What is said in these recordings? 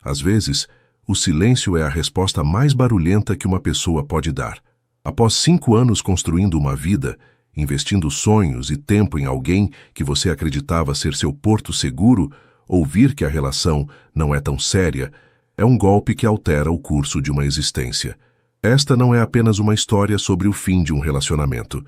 Às vezes, o silêncio é a resposta mais barulhenta que uma pessoa pode dar. Após 5 anos construindo uma vida, investindo sonhos e tempo em alguém que você acreditava ser seu porto seguro, ouvir que a relação não é tão séria é um golpe que altera o curso de uma existência. Esta não é apenas uma história sobre o fim de um relacionamento,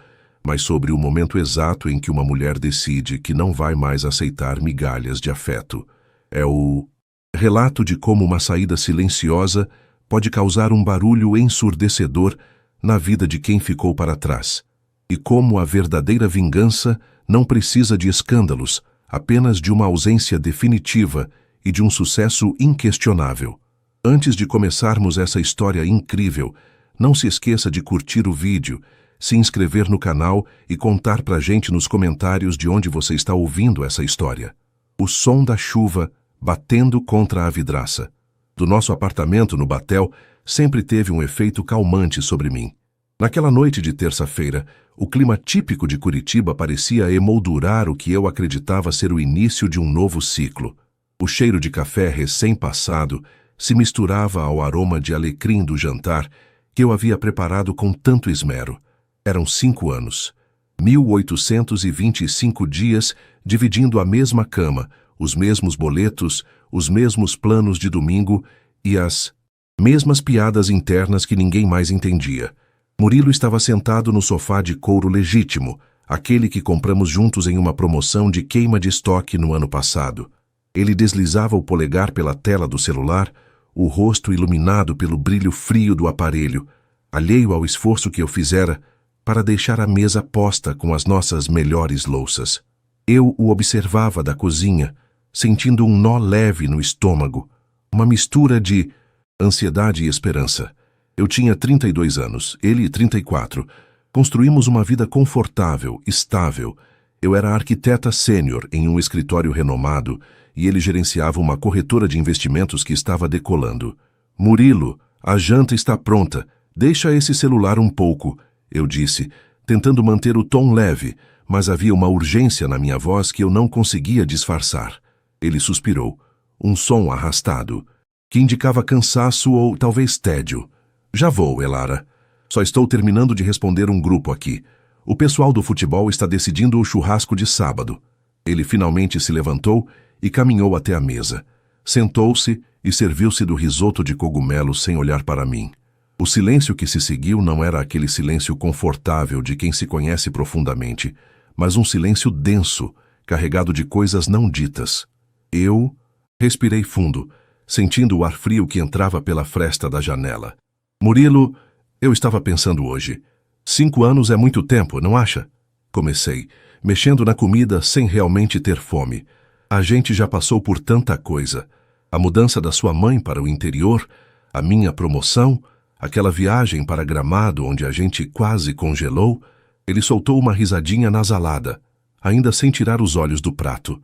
mas sobre o momento exato em que uma mulher decide que não vai mais aceitar migalhas de afeto. É o relato de como uma saída silenciosa pode causar um barulho ensurdecedor na vida de quem ficou para trás, e como a verdadeira vingança não precisa de escândalos, apenas de uma ausência definitiva e de um sucesso inquestionável. Antes de começarmos essa história incrível, não se esqueça de curtir o vídeo, se inscrever no canal e contar pra gente nos comentários de onde você está ouvindo essa história. O som da chuva batendo contra a vidraça do nosso apartamento no Batel sempre teve um efeito calmante sobre mim. Naquela noite de terça-feira, o clima típico de Curitiba parecia emoldurar o que eu acreditava ser o início de um novo ciclo. O cheiro de café recém-passado se misturava ao aroma de alecrim do jantar que eu havia preparado com tanto esmero. Eram 5 anos, 1825 dias dividindo a mesma cama, os mesmos boletos, os mesmos planos de domingo e as mesmas piadas internas que ninguém mais entendia. Murilo estava sentado no sofá de couro legítimo, aquele que compramos juntos em uma promoção de queima de estoque no ano passado. Ele deslizava o polegar pela tela do celular, o rosto iluminado pelo brilho frio do aparelho, alheio ao esforço que eu fizera para deixar a mesa posta com as nossas melhores louças. Eu o observava da cozinha, sentindo um nó leve no estômago, uma mistura de ansiedade e esperança. Eu tinha 32 anos, ele 34. Construímos uma vida confortável, estável. Eu era arquiteta sênior em um escritório renomado e ele gerenciava uma corretora de investimentos que estava decolando. Murilo, a janta está pronta. Deixa esse celular um pouco, eu disse, tentando manter o tom leve, mas havia uma urgência na minha voz que eu não conseguia disfarçar. Ele suspirou, um som arrastado, que indicava cansaço ou talvez tédio. Já vou, Elara. Só estou terminando de responder um grupo aqui. O pessoal do futebol está decidindo o churrasco de sábado. Ele finalmente se levantou e caminhou até a mesa. Sentou-se e serviu-se do risoto de cogumelo sem olhar para mim. O silêncio que se seguiu não era aquele silêncio confortável de quem se conhece profundamente, mas um silêncio denso, carregado de coisas não ditas. Eu respirei fundo, sentindo o ar frio que entrava pela fresta da janela. Murilo, eu estava pensando hoje. 5 anos é muito tempo, não acha? Comecei, mexendo na comida sem realmente ter fome. A gente já passou por tanta coisa. A mudança da sua mãe para o interior, a minha promoção, aquela viagem para Gramado onde a gente quase congelou. Ele soltou uma risadinha nasalada, ainda sem tirar os olhos do prato.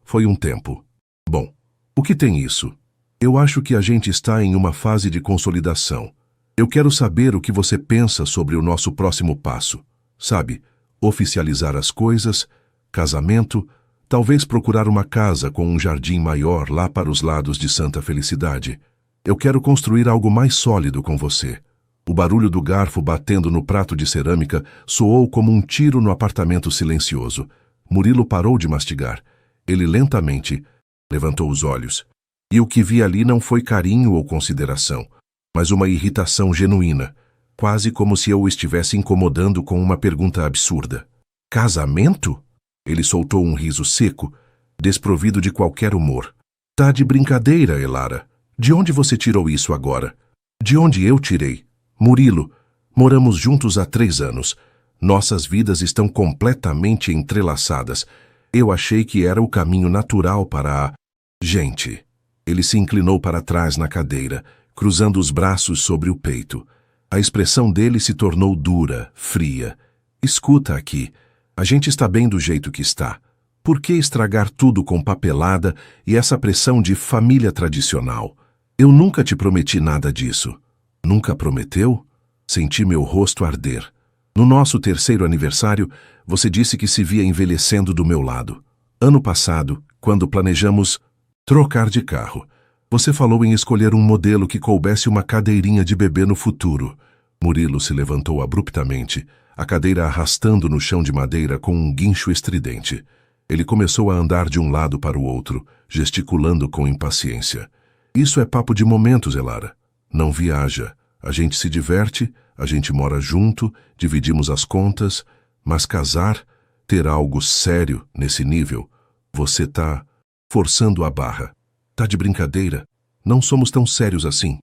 Foi um tempo. Bom, o que tem isso? Eu acho que a gente está em uma fase de consolidação. Eu quero saber o que você pensa sobre o nosso próximo passo. Sabe, oficializar as coisas, casamento, talvez procurar uma casa com um jardim maior lá para os lados de Santa Felicidade. Eu quero construir algo mais sólido com você. O barulho do garfo batendo no prato de cerâmica soou como um tiro no apartamento silencioso. Murilo parou de mastigar. Ele lentamente levantou os olhos. E o que vi ali não foi carinho ou consideração, mas uma irritação genuína, quase como se eu o estivesse incomodando com uma pergunta absurda. Casamento? Ele soltou um riso seco, desprovido de qualquer humor. Tá de brincadeira, Elara. De onde você tirou isso agora? De onde eu tirei? Murilo, moramos juntos há 3 anos. Nossas vidas estão completamente entrelaçadas. Eu achei que era o caminho natural para a gente. Ele se inclinou para trás na cadeira, cruzando os braços sobre o peito. A expressão dele se tornou dura, fria. Escuta aqui. A gente está bem do jeito que está. Por que estragar tudo com papelada e essa pressão de família tradicional? Eu nunca te prometi nada disso. Nunca prometeu? Senti meu rosto arder. No nosso 3º aniversário, você disse que se via envelhecendo do meu lado. Ano passado, quando planejamos trocar de carro, Você falou em escolher um modelo que coubesse uma cadeirinha de bebê no futuro. Murilo se levantou abruptamente, a cadeira arrastando no chão de madeira com um guincho estridente. Ele começou a andar de um lado para o outro, gesticulando com impaciência. Isso é papo de momentos, Elara. Não viaja. A gente se diverte, a gente mora junto, dividimos as contas, mas casar, ter algo sério nesse nível, você tá forçando a barra. Tá de brincadeira? Não somos tão sérios assim.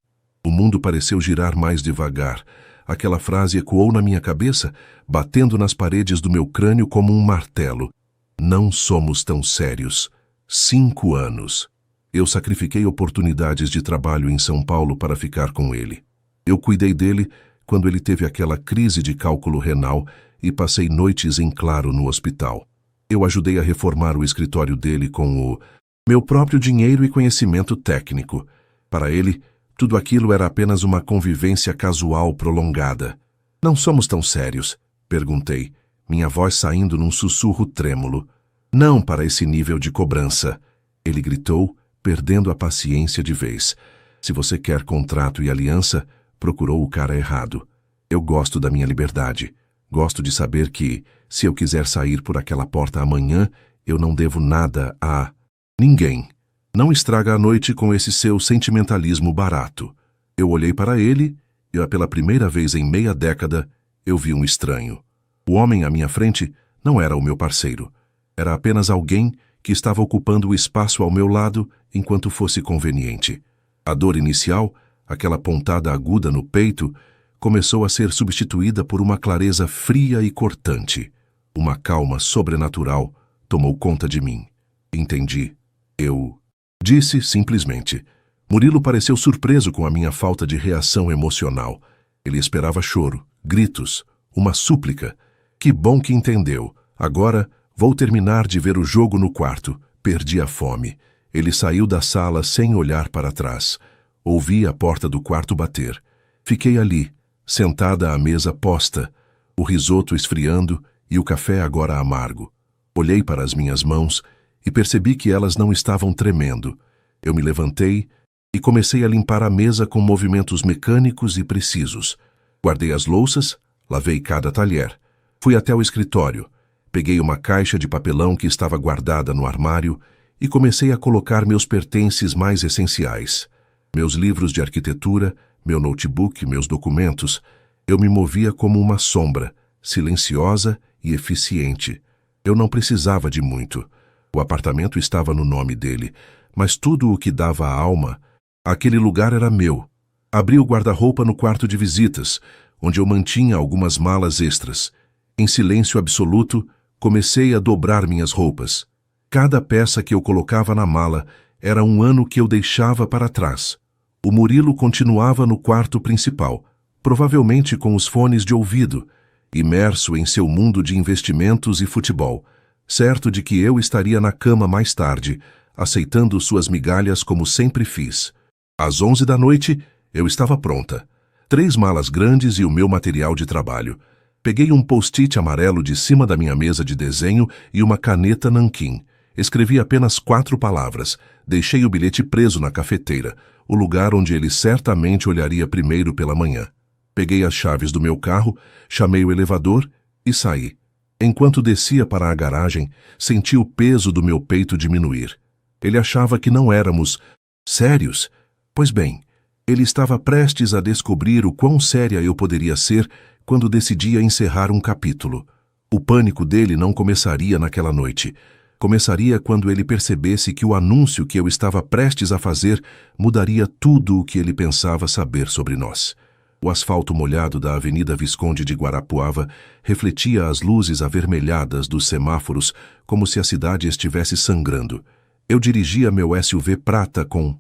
O mundo pareceu girar mais devagar. Aquela frase ecoou na minha cabeça, batendo nas paredes do meu crânio como um martelo. Não somos tão sérios. 5 anos. Eu sacrifiquei oportunidades de trabalho em São Paulo para ficar com ele. Eu cuidei dele quando ele teve aquela crise de cálculo renal e passei noites em claro no hospital. Eu ajudei a reformar o escritório dele com o meu próprio dinheiro e conhecimento técnico. Para ele, tudo aquilo era apenas uma convivência casual prolongada. Não somos tão sérios? Perguntei, minha voz saindo num sussurro trêmulo. Não para esse nível de cobrança. Ele gritou, perdendo a paciência de vez. Se você quer contrato e aliança, procurou o cara errado. Eu gosto da minha liberdade. Gosto de saber que, se eu quiser sair por aquela porta amanhã, eu não devo nada a ninguém. Não estraga a noite com esse seu sentimentalismo barato. Eu olhei para ele e, pela primeira vez em meia década, eu vi um estranho. O homem à minha frente não era o meu parceiro. Era apenas alguém que estava ocupando o espaço ao meu lado enquanto fosse conveniente. A dor inicial, aquela pontada aguda no peito, começou a ser substituída por uma clareza fria e cortante. Uma calma sobrenatural tomou conta de mim. Entendi. Eu disse simplesmente. Murilo pareceu surpreso com a minha falta de reação emocional. Ele esperava choro, gritos, uma súplica. Que bom que entendeu. Agora vou terminar de ver o jogo no quarto. Perdi a fome. Ele saiu da sala sem olhar para trás. Ouvi a porta do quarto bater. Fiquei ali, sentada à mesa posta, o risoto esfriando e o café agora amargo. Olhei para as minhas mãos e percebi que elas não estavam tremendo. Eu me levantei e comecei a limpar a mesa com movimentos mecânicos e precisos. Guardei as louças, lavei cada talher. Fui até o escritório. Peguei uma caixa de papelão que estava guardada no armário e comecei a colocar meus pertences mais essenciais. Meus livros de arquitetura, meu notebook, meus documentos. Eu me movia como uma sombra, silenciosa e eficiente. Eu não precisava de muito. O apartamento estava no nome dele, mas tudo o que dava à alma, aquele lugar era meu. Abri o guarda-roupa no quarto de visitas, onde eu mantinha algumas malas extras. Em silêncio absoluto, comecei a dobrar minhas roupas. Cada peça que eu colocava na mala era um ano que eu deixava para trás. O Murilo continuava no quarto principal, provavelmente com os fones de ouvido, imerso em seu mundo de investimentos e futebol, certo de que eu estaria na cama mais tarde, aceitando suas migalhas como sempre fiz. Às 11 da noite, eu estava pronta. 3 malas grandes e o meu material de trabalho. Peguei um post-it amarelo de cima da minha mesa de desenho e uma caneta nanquim. Escrevi apenas 4 palavras. Deixei o bilhete preso na cafeteira, o lugar onde ele certamente olharia primeiro pela manhã. Peguei as chaves do meu carro, chamei o elevador e saí. Enquanto descia para a garagem, senti o peso do meu peito diminuir. Ele achava que não éramos sérios. Pois bem, ele estava prestes a descobrir o quão séria eu poderia ser quando decidia encerrar um capítulo. O pânico dele não começaria naquela noite. Começaria quando ele percebesse que o anúncio que eu estava prestes a fazer mudaria tudo o que ele pensava saber sobre nós. O asfalto molhado da Avenida Visconde de Guarapuava refletia as luzes avermelhadas dos semáforos como se a cidade estivesse sangrando. Eu dirigia meu SUV prata com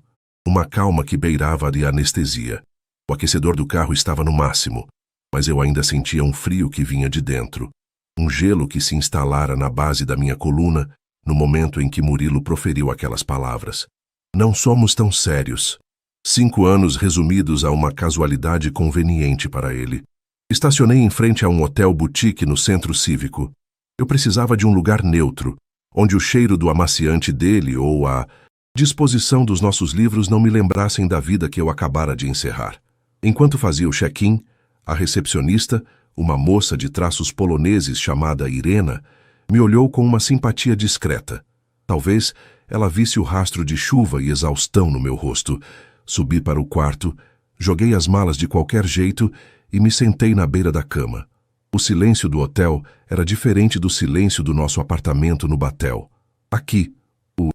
uma calma que beirava de anestesia. O aquecedor do carro estava no máximo, mas eu ainda sentia um frio que vinha de dentro. Um gelo que se instalara na base da minha coluna no momento em que Murilo proferiu aquelas palavras. Não somos tão sérios. 5 anos resumidos a uma casualidade conveniente para ele. Estacionei em frente a um hotel boutique no centro cívico. Eu precisava de um lugar neutro, onde o cheiro do amaciante dele ou a disposição dos nossos livros não me lembrassem da vida que eu acabara de encerrar. Enquanto fazia o check-in, a recepcionista, uma moça de traços poloneses chamada Irena, me olhou com uma simpatia discreta. Talvez ela visse o rastro de chuva e exaustão no meu rosto. Subi para o quarto, joguei as malas de qualquer jeito e me sentei na beira da cama. O silêncio do hotel era diferente do silêncio do nosso apartamento no Batel. Aqui, o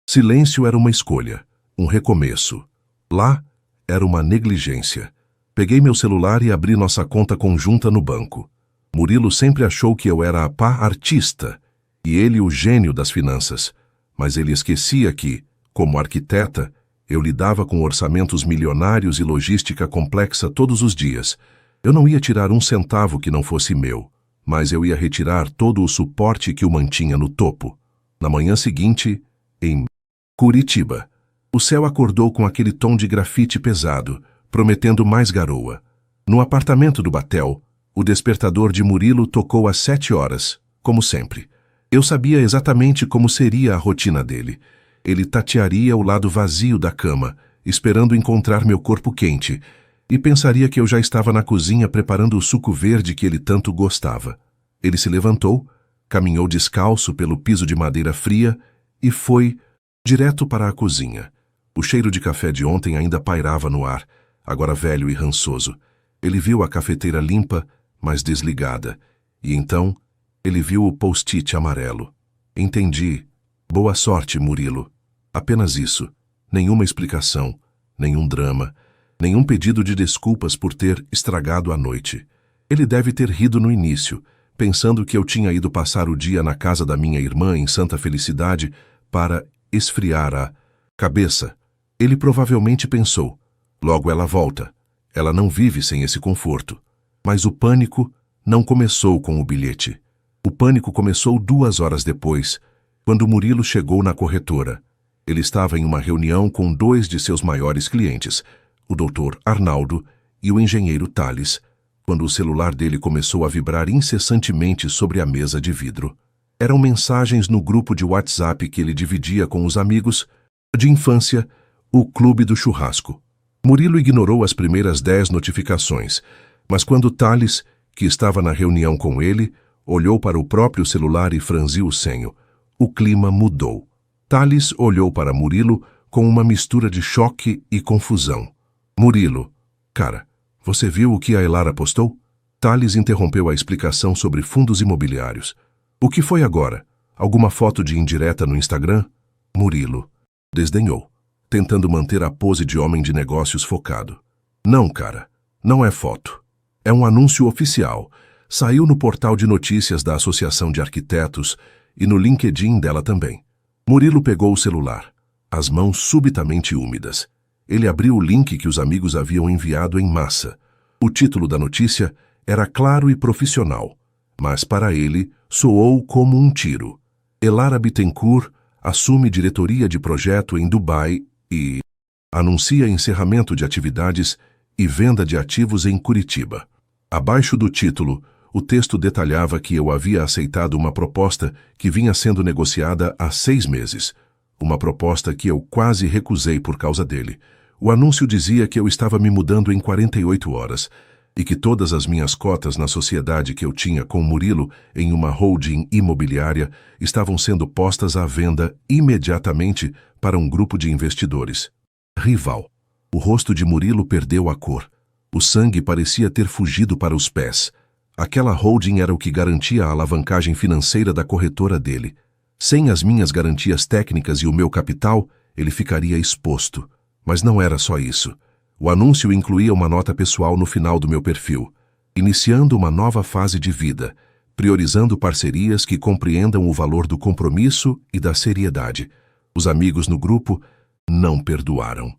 silêncio era uma escolha, um recomeço. Lá, era uma negligência. Peguei meu celular e abri nossa conta conjunta no banco. Murilo sempre achou que eu era a pá artista e ele o gênio das finanças. Mas ele esquecia que, como arquiteta, eu lidava com orçamentos milionários e logística complexa todos os dias. Eu não ia tirar um centavo que não fosse meu, mas eu ia retirar todo o suporte que o mantinha no topo. Na manhã seguinte, em Curitiba, o céu acordou com aquele tom de grafite pesado, prometendo mais garoa. No apartamento do Batel, o despertador de Murilo tocou às 7 horas, como sempre. Eu sabia exatamente como seria a rotina dele. Ele tatearia o lado vazio da cama, esperando encontrar meu corpo quente, e pensaria que eu já estava na cozinha preparando o suco verde que ele tanto gostava. Ele se levantou, caminhou descalço pelo piso de madeira fria e foi direto para a cozinha. O cheiro de café de ontem ainda pairava no ar, agora velho e rançoso. Ele viu a cafeteira limpa, mas desligada, e então ele viu o post-it amarelo. Entendi. Boa sorte, Murilo. Apenas isso. Nenhuma explicação, nenhum drama, nenhum pedido de desculpas por ter estragado a noite. Ele deve ter rido no início, pensando que eu tinha ido passar o dia na casa da minha irmã em Santa Felicidade para esfriar a cabeça. Ele provavelmente pensou, logo ela volta. Ela não vive sem esse conforto. Mas o pânico não começou com o bilhete. O pânico começou 2 horas depois, quando Murilo chegou na corretora. Ele estava em uma reunião com 2 de seus maiores clientes, o Dr. Arnaldo e o engenheiro Tales, quando o celular dele começou a vibrar incessantemente sobre a mesa de vidro. Eram mensagens no grupo de WhatsApp que ele dividia com os amigos de infância, o Clube do Churrasco. Murilo ignorou as primeiras 10 notificações, mas quando Tales, que estava na reunião com ele, olhou para o próprio celular e franziu o senho, o clima mudou. Tales olhou para Murilo com uma mistura de choque e confusão. Murilo, cara, você viu o que a Elara postou? Tales interrompeu a explicação sobre fundos imobiliários. O que foi agora? Alguma foto de indireta no Instagram? Murilo desdenhou, tentando manter a pose de homem de negócios focado. Não, cara, não é foto. É um anúncio oficial. Saiu no portal de notícias da Associação de Arquitetos e no LinkedIn dela também. Murilo pegou o celular, as mãos subitamente úmidas. Ele abriu o link que os amigos haviam enviado em massa. O título da notícia era claro e profissional, mas para ele soou como um tiro. Elara Bittencourt assume diretoria de projeto em Dubai e anuncia encerramento de atividades e venda de ativos em Curitiba. Abaixo do título, o texto detalhava que eu havia aceitado uma proposta que vinha sendo negociada há 6 meses. Uma proposta que eu quase recusei por causa dele. O anúncio dizia que eu estava me mudando em 48 horas e que todas as minhas cotas na sociedade que eu tinha com Murilo em uma holding imobiliária estavam sendo postas à venda imediatamente para um grupo de investidores. Rival. O rosto de Murilo perdeu a cor. O sangue parecia ter fugido para os pés. Aquela holding era o que garantia a alavancagem financeira da corretora dele. Sem as minhas garantias técnicas e o meu capital, ele ficaria exposto. Mas não era só isso. O anúncio incluía uma nota pessoal no final do meu perfil, iniciando uma nova fase de vida, priorizando parcerias que compreendam o valor do compromisso e da seriedade. Os amigos no grupo não perdoaram.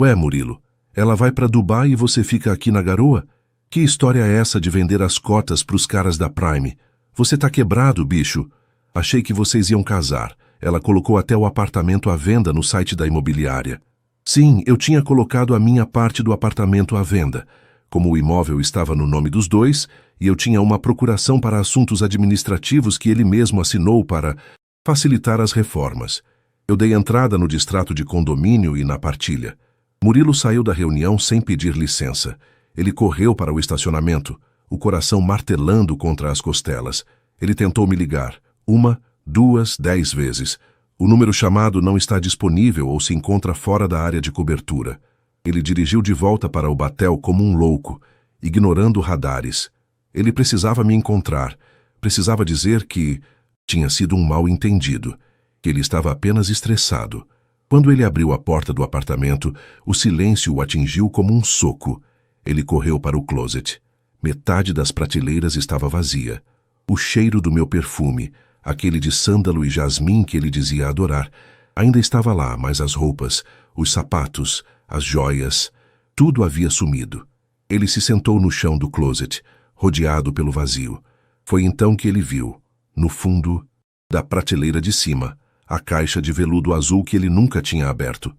Ué, Murilo, ela vai para Dubai e você fica aqui na garoa? Que história é essa de vender as cotas pros caras da Prime? Você tá quebrado, bicho. Achei que vocês iam casar. Ela colocou até o apartamento à venda no site da imobiliária. Sim, eu tinha colocado a minha parte do apartamento à venda. Como o imóvel estava no nome dos dois, e eu tinha uma procuração para assuntos administrativos que ele mesmo assinou para facilitar as reformas. Eu dei entrada no distrato de condomínio e na partilha. Murilo saiu da reunião sem pedir licença. Ele correu para o estacionamento, o coração martelando contra as costelas. Ele tentou me ligar. 1, 2, 10 vezes. O número chamado não está disponível ou se encontra fora da área de cobertura. Ele dirigiu de volta para o batel como um louco, ignorando radares. Ele precisava me encontrar. Precisava dizer que tinha sido um mal-entendido, que ele estava apenas estressado. Quando ele abriu a porta do apartamento, o silêncio o atingiu como um soco. Ele correu para o closet. Metade das prateleiras estava vazia. O cheiro do meu perfume, aquele de sândalo e jasmim que ele dizia adorar, ainda estava lá, mas as roupas, os sapatos, as joias, tudo havia sumido. Ele se sentou no chão do closet, rodeado pelo vazio. Foi então que ele viu, no fundo da prateleira de cima, a caixa de veludo azul que ele nunca tinha aberto.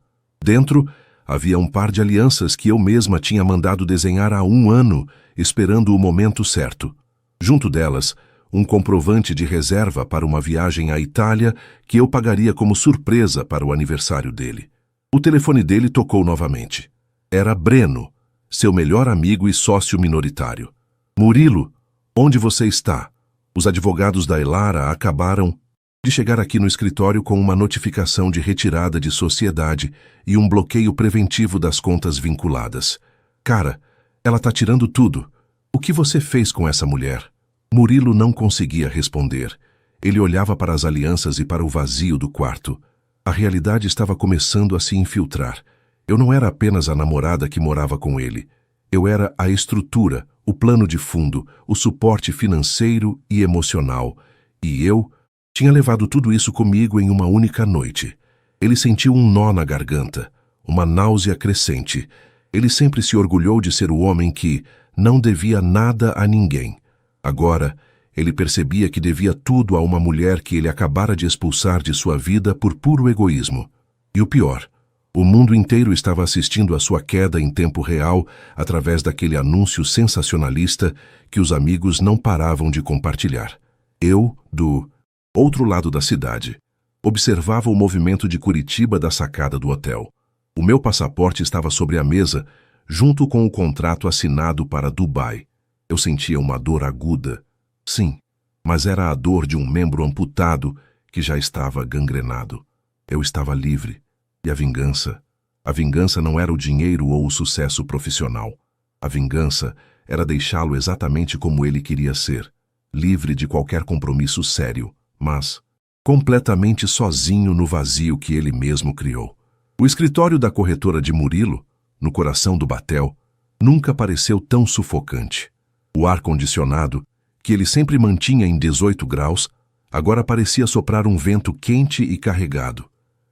Dentro, havia um par de alianças que eu mesma tinha mandado desenhar há 1 ano, esperando o momento certo. Junto delas, um comprovante de reserva para uma viagem à Itália que eu pagaria como surpresa para o aniversário dele. O telefone dele tocou novamente. Era Breno, seu melhor amigo e sócio minoritário. Murilo, onde você está? Os advogados da Elara acabaram de chegar aqui no escritório com uma notificação de retirada de sociedade e um bloqueio preventivo das contas vinculadas. Cara, ela tá tirando tudo. O que você fez com essa mulher? Murilo não conseguia responder. Ele olhava para as alianças e para o vazio do quarto. A realidade estava começando a se infiltrar. Eu não era apenas a namorada que morava com ele. Eu era a estrutura, o plano de fundo, o suporte financeiro e emocional. E eu tinha levado tudo isso comigo em uma única noite. Ele sentiu um nó na garganta, uma náusea crescente. Ele sempre se orgulhou de ser o homem que não devia nada a ninguém. Agora, ele percebia que devia tudo a uma mulher que ele acabara de expulsar de sua vida por puro egoísmo. E o pior, o mundo inteiro estava assistindo à sua queda em tempo real através daquele anúncio sensacionalista que os amigos não paravam de compartilhar. Eu, do outro lado da cidade, observava o movimento de Curitiba da sacada do hotel. O meu passaporte estava sobre a mesa, junto com o contrato assinado para Dubai. Eu sentia uma dor aguda. Sim, mas era a dor de um membro amputado que já estava gangrenado. Eu estava livre. E a vingança? A vingança não era o dinheiro ou o sucesso profissional. A vingança era deixá-lo exatamente como ele queria ser, livre de qualquer compromisso sério, mas completamente sozinho no vazio que ele mesmo criou. O escritório da corretora de Murilo, no coração do batel, nunca pareceu tão sufocante. O ar-condicionado, que ele sempre mantinha em 18 graus, agora parecia soprar um vento quente e carregado.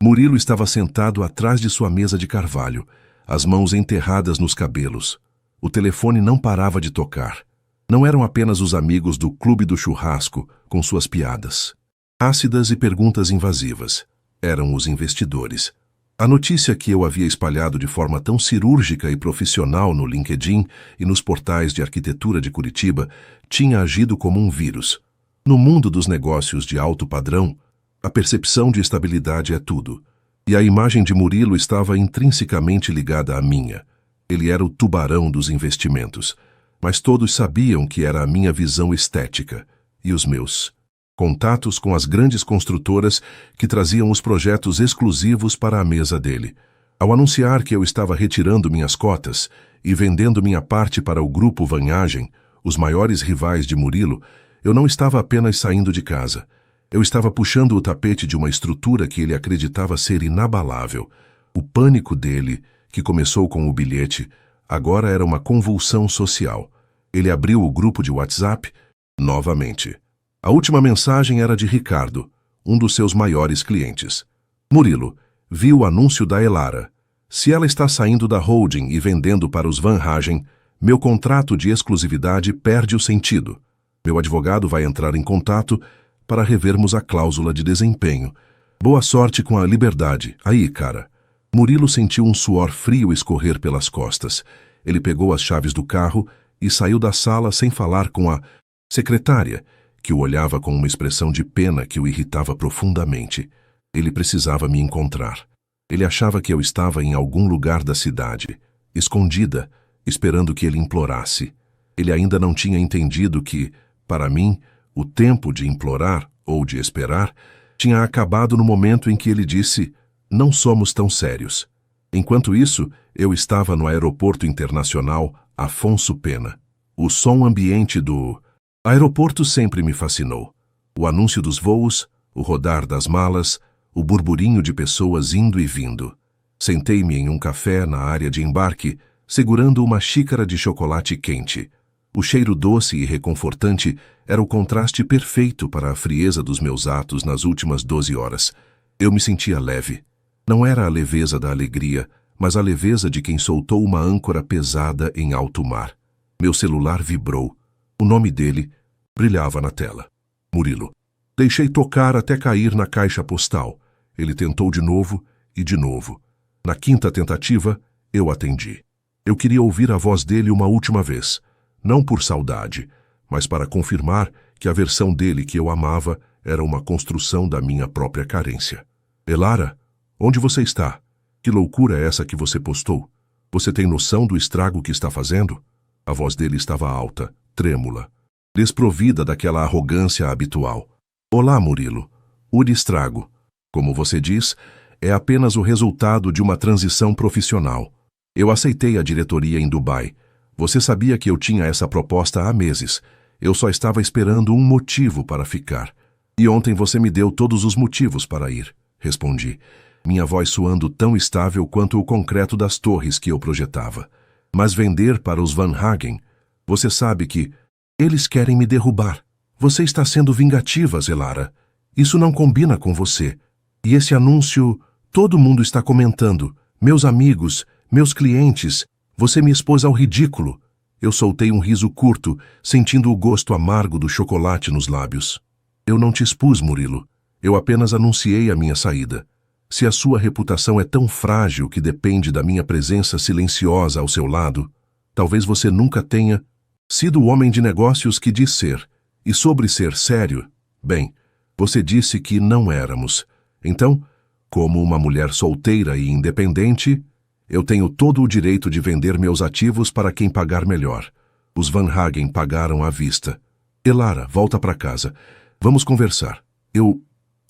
Murilo estava sentado atrás de sua mesa de carvalho, as mãos enterradas nos cabelos. O telefone não parava de tocar. Não eram apenas os amigos do Clube do Churrasco, com suas piadas ácidas e perguntas invasivas. Eram os investidores. A notícia que eu havia espalhado de forma tão cirúrgica e profissional no LinkedIn e nos portais de arquitetura de Curitiba tinha agido como um vírus. No mundo dos negócios de alto padrão, a percepção de estabilidade é tudo. E a imagem de Murilo estava intrinsecamente ligada à minha. Ele era o tubarão dos investimentos. Mas todos sabiam que era a minha visão estética e os meus contatos com as grandes construtoras que traziam os projetos exclusivos para a mesa dele. Ao anunciar que eu estava retirando minhas cotas e vendendo minha parte para o Grupo Vanhagem, os maiores rivais de Murilo, eu não estava apenas saindo de casa. Eu estava puxando o tapete de uma estrutura que ele acreditava ser inabalável. O pânico dele, que começou com o bilhete, agora era uma convulsão social. Ele abriu o grupo de WhatsApp novamente. A última mensagem era de Ricardo, um dos seus maiores clientes. Murilo, vi o anúncio da Elara. Se ela está saindo da holding e vendendo para os Vanhagem, meu contrato de exclusividade perde o sentido. Meu advogado vai entrar em contato para revermos a cláusula de desempenho. Boa sorte com a liberdade. Aí, cara. Murilo sentiu um suor frio escorrer pelas costas. Ele pegou as chaves do carro e saiu da sala sem falar com a secretária, que o olhava com uma expressão de pena que o irritava profundamente. Ele precisava me encontrar. Ele achava que eu estava em algum lugar da cidade, escondida, esperando que ele implorasse. Ele ainda não tinha entendido que, para mim, o tempo de implorar ou de esperar tinha acabado no momento em que ele disse: "Não somos tão sérios." Enquanto isso, eu estava no aeroporto internacional Afonso Pena. O som ambiente do aeroporto sempre me fascinou. O anúncio dos voos, o rodar das malas, o burburinho de pessoas indo e vindo. Sentei-me em um café na área de embarque, segurando uma xícara de chocolate quente. O cheiro doce e reconfortante era o contraste perfeito para a frieza dos meus atos nas últimas 12 horas. Eu me sentia leve. Não era a leveza da alegria, mas a leveza de quem soltou uma âncora pesada em alto mar. Meu celular vibrou. O nome dele brilhava na tela. Murilo. Deixei tocar até cair na caixa postal. Ele tentou de novo e de novo. Na quinta tentativa, eu atendi. Eu queria ouvir a voz dele uma última vez. Não por saudade, mas para confirmar que a versão dele que eu amava era uma construção da minha própria carência. Elara, onde você está? Que loucura é essa que você postou? Você tem noção do estrago que está fazendo? A voz dele estava alta, trêmula, desprovida daquela arrogância habitual. Olá, Murilo. O estrago, como você diz, é apenas o resultado de uma transição profissional. Eu aceitei a diretoria em Dubai. Você sabia que eu tinha essa proposta há meses. Eu só estava esperando um motivo para ficar. E ontem você me deu todos os motivos para ir, respondi, minha voz soando tão estável quanto o concreto das torres que eu projetava. Mas vender para os Van Hagen, você sabe que eles querem me derrubar. Você está sendo vingativa, Elara. Isso não combina com você. E esse anúncio, todo mundo está comentando. Meus amigos, meus clientes, você me expôs ao ridículo. Eu soltei um riso curto, sentindo o gosto amargo do chocolate nos lábios. Eu não te expus, Murilo. Eu apenas anunciei a minha saída. Se a sua reputação é tão frágil que depende da minha presença silenciosa ao seu lado, talvez você nunca tenha sido o homem de negócios que diz ser. E sobre ser sério, bem, você disse que não éramos. Então, como uma mulher solteira e independente, eu tenho todo o direito de vender meus ativos para quem pagar melhor. Os Van Hagen pagaram à vista. Elara, volta para casa. Vamos conversar. Eu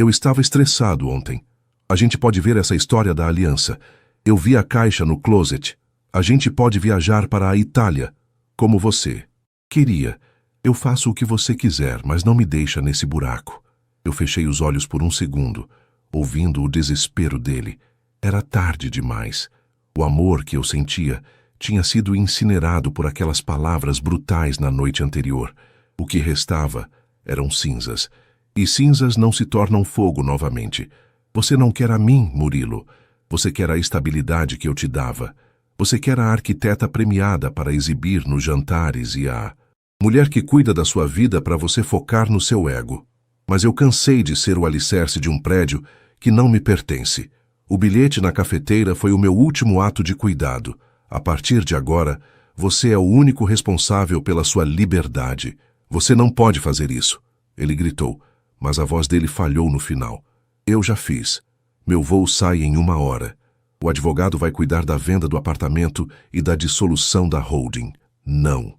estava estressado ontem. A gente pode ver essa história da aliança. Eu vi a caixa no closet. A gente pode viajar para a Itália, como você queria. Eu faço o que você quiser, mas não me deixa nesse buraco. Eu fechei os olhos por um segundo, ouvindo o desespero dele. Era tarde demais. O amor que eu sentia tinha sido incinerado por aquelas palavras brutais na noite anterior. O que restava eram cinzas. E cinzas não se tornam fogo novamente. Você não quer a mim, Murilo. Você quer a estabilidade que eu te dava. Você quer a arquiteta premiada para exibir nos jantares e a mulher que cuida da sua vida para você focar no seu ego. Mas eu cansei de ser o alicerce de um prédio que não me pertence. O bilhete na cafeteira foi o meu último ato de cuidado. A partir de agora, você é o único responsável pela sua liberdade. Você não pode fazer isso. Ele gritou, mas a voz dele falhou no final. Eu já fiz. Meu voo sai em 1 hora. O advogado vai cuidar da venda do apartamento e da dissolução da holding. Não.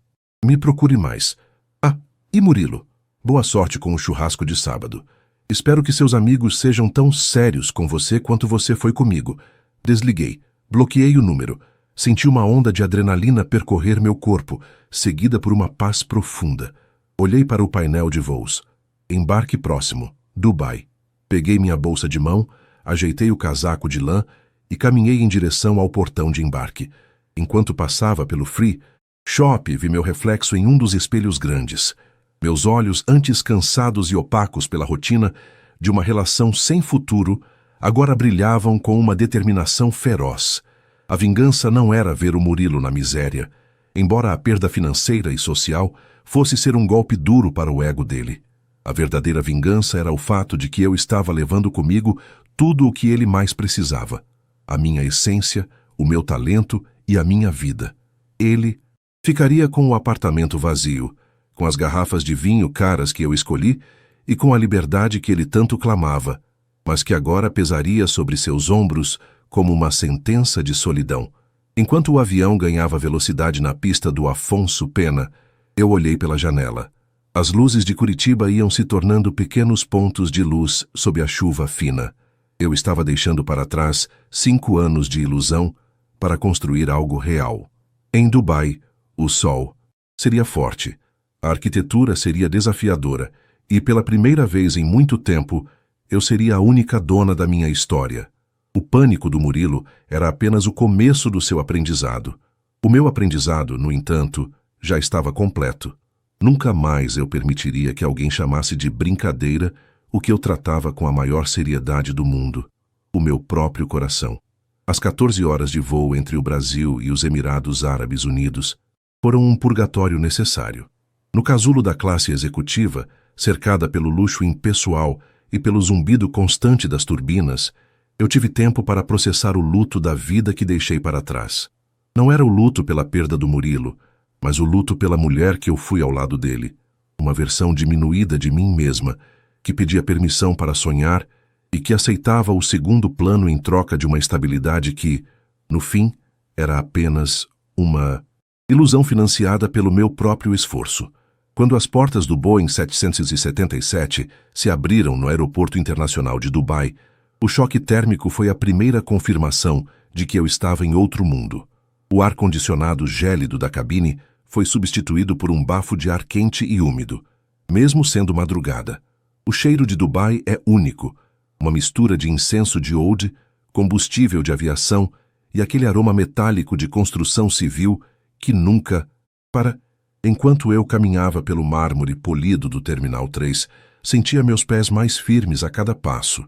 Me procure mais. Ah, e Murilo? Boa sorte com o churrasco de sábado. Espero que seus amigos sejam tão sérios com você quanto você foi comigo. Desliguei. Bloqueei o número. Senti uma onda de adrenalina percorrer meu corpo, seguida por uma paz profunda. Olhei para o painel de voos. Embarque próximo. Dubai. Peguei minha bolsa de mão, ajeitei o casaco de lã e caminhei em direção ao portão de embarque. Enquanto passava pelo Free Shop, vi meu reflexo em um dos espelhos grandes. Meus olhos, antes cansados e opacos pela rotina de uma relação sem futuro, agora brilhavam com uma determinação feroz. A vingança não era ver o Murilo na miséria, embora a perda financeira e social fosse ser um golpe duro para o ego dele. A verdadeira vingança era o fato de que eu estava levando comigo tudo o que ele mais precisava. A minha essência, o meu talento e a minha vida. Ele ficaria com o apartamento vazio, com as garrafas de vinho caras que eu escolhi e com a liberdade que ele tanto clamava. mas que agora pesaria sobre seus ombros como uma sentença de solidão. Enquanto o avião ganhava velocidade na pista do Afonso Pena, eu olhei pela janela. As luzes de Curitiba iam se tornando pequenos pontos de luz sob a chuva fina. Eu estava deixando para trás 5 anos de ilusão para construir algo real. Em Dubai, o sol seria forte, a arquitetura seria desafiadora e, pela primeira vez em muito tempo, eu seria a única dona da minha história. O pânico do Murilo era apenas o começo do seu aprendizado. O meu aprendizado, no entanto, já estava completo. Nunca mais eu permitiria que alguém chamasse de brincadeira o que eu tratava com a maior seriedade do mundo, o meu próprio coração. As 14 horas de voo entre o Brasil e os Emirados Árabes Unidos foram um purgatório necessário. No casulo da classe executiva, cercada pelo luxo impessoal e pelo zumbido constante das turbinas, eu tive tempo para processar o luto da vida que deixei para trás. Não era o luto pela perda do Murilo, mas o luto pela mulher que eu fui ao lado dele, uma versão diminuída de mim mesma, que pedia permissão para sonhar e que aceitava o segundo plano em troca de uma estabilidade que, no fim, era apenas uma ilusão financiada pelo meu próprio esforço. Quando as portas do Boeing 777 se abriram no Aeroporto Internacional de Dubai, o choque térmico foi a primeira confirmação de que eu estava em outro mundo. O ar-condicionado gélido da cabine foi substituído por um bafo de ar quente e úmido, mesmo sendo madrugada. O cheiro de Dubai é único, uma mistura de incenso de oud, combustível de aviação e aquele aroma metálico de construção civil que nunca para. Enquanto eu caminhava pelo mármore polido do Terminal 3, sentia meus pés mais firmes a cada passo.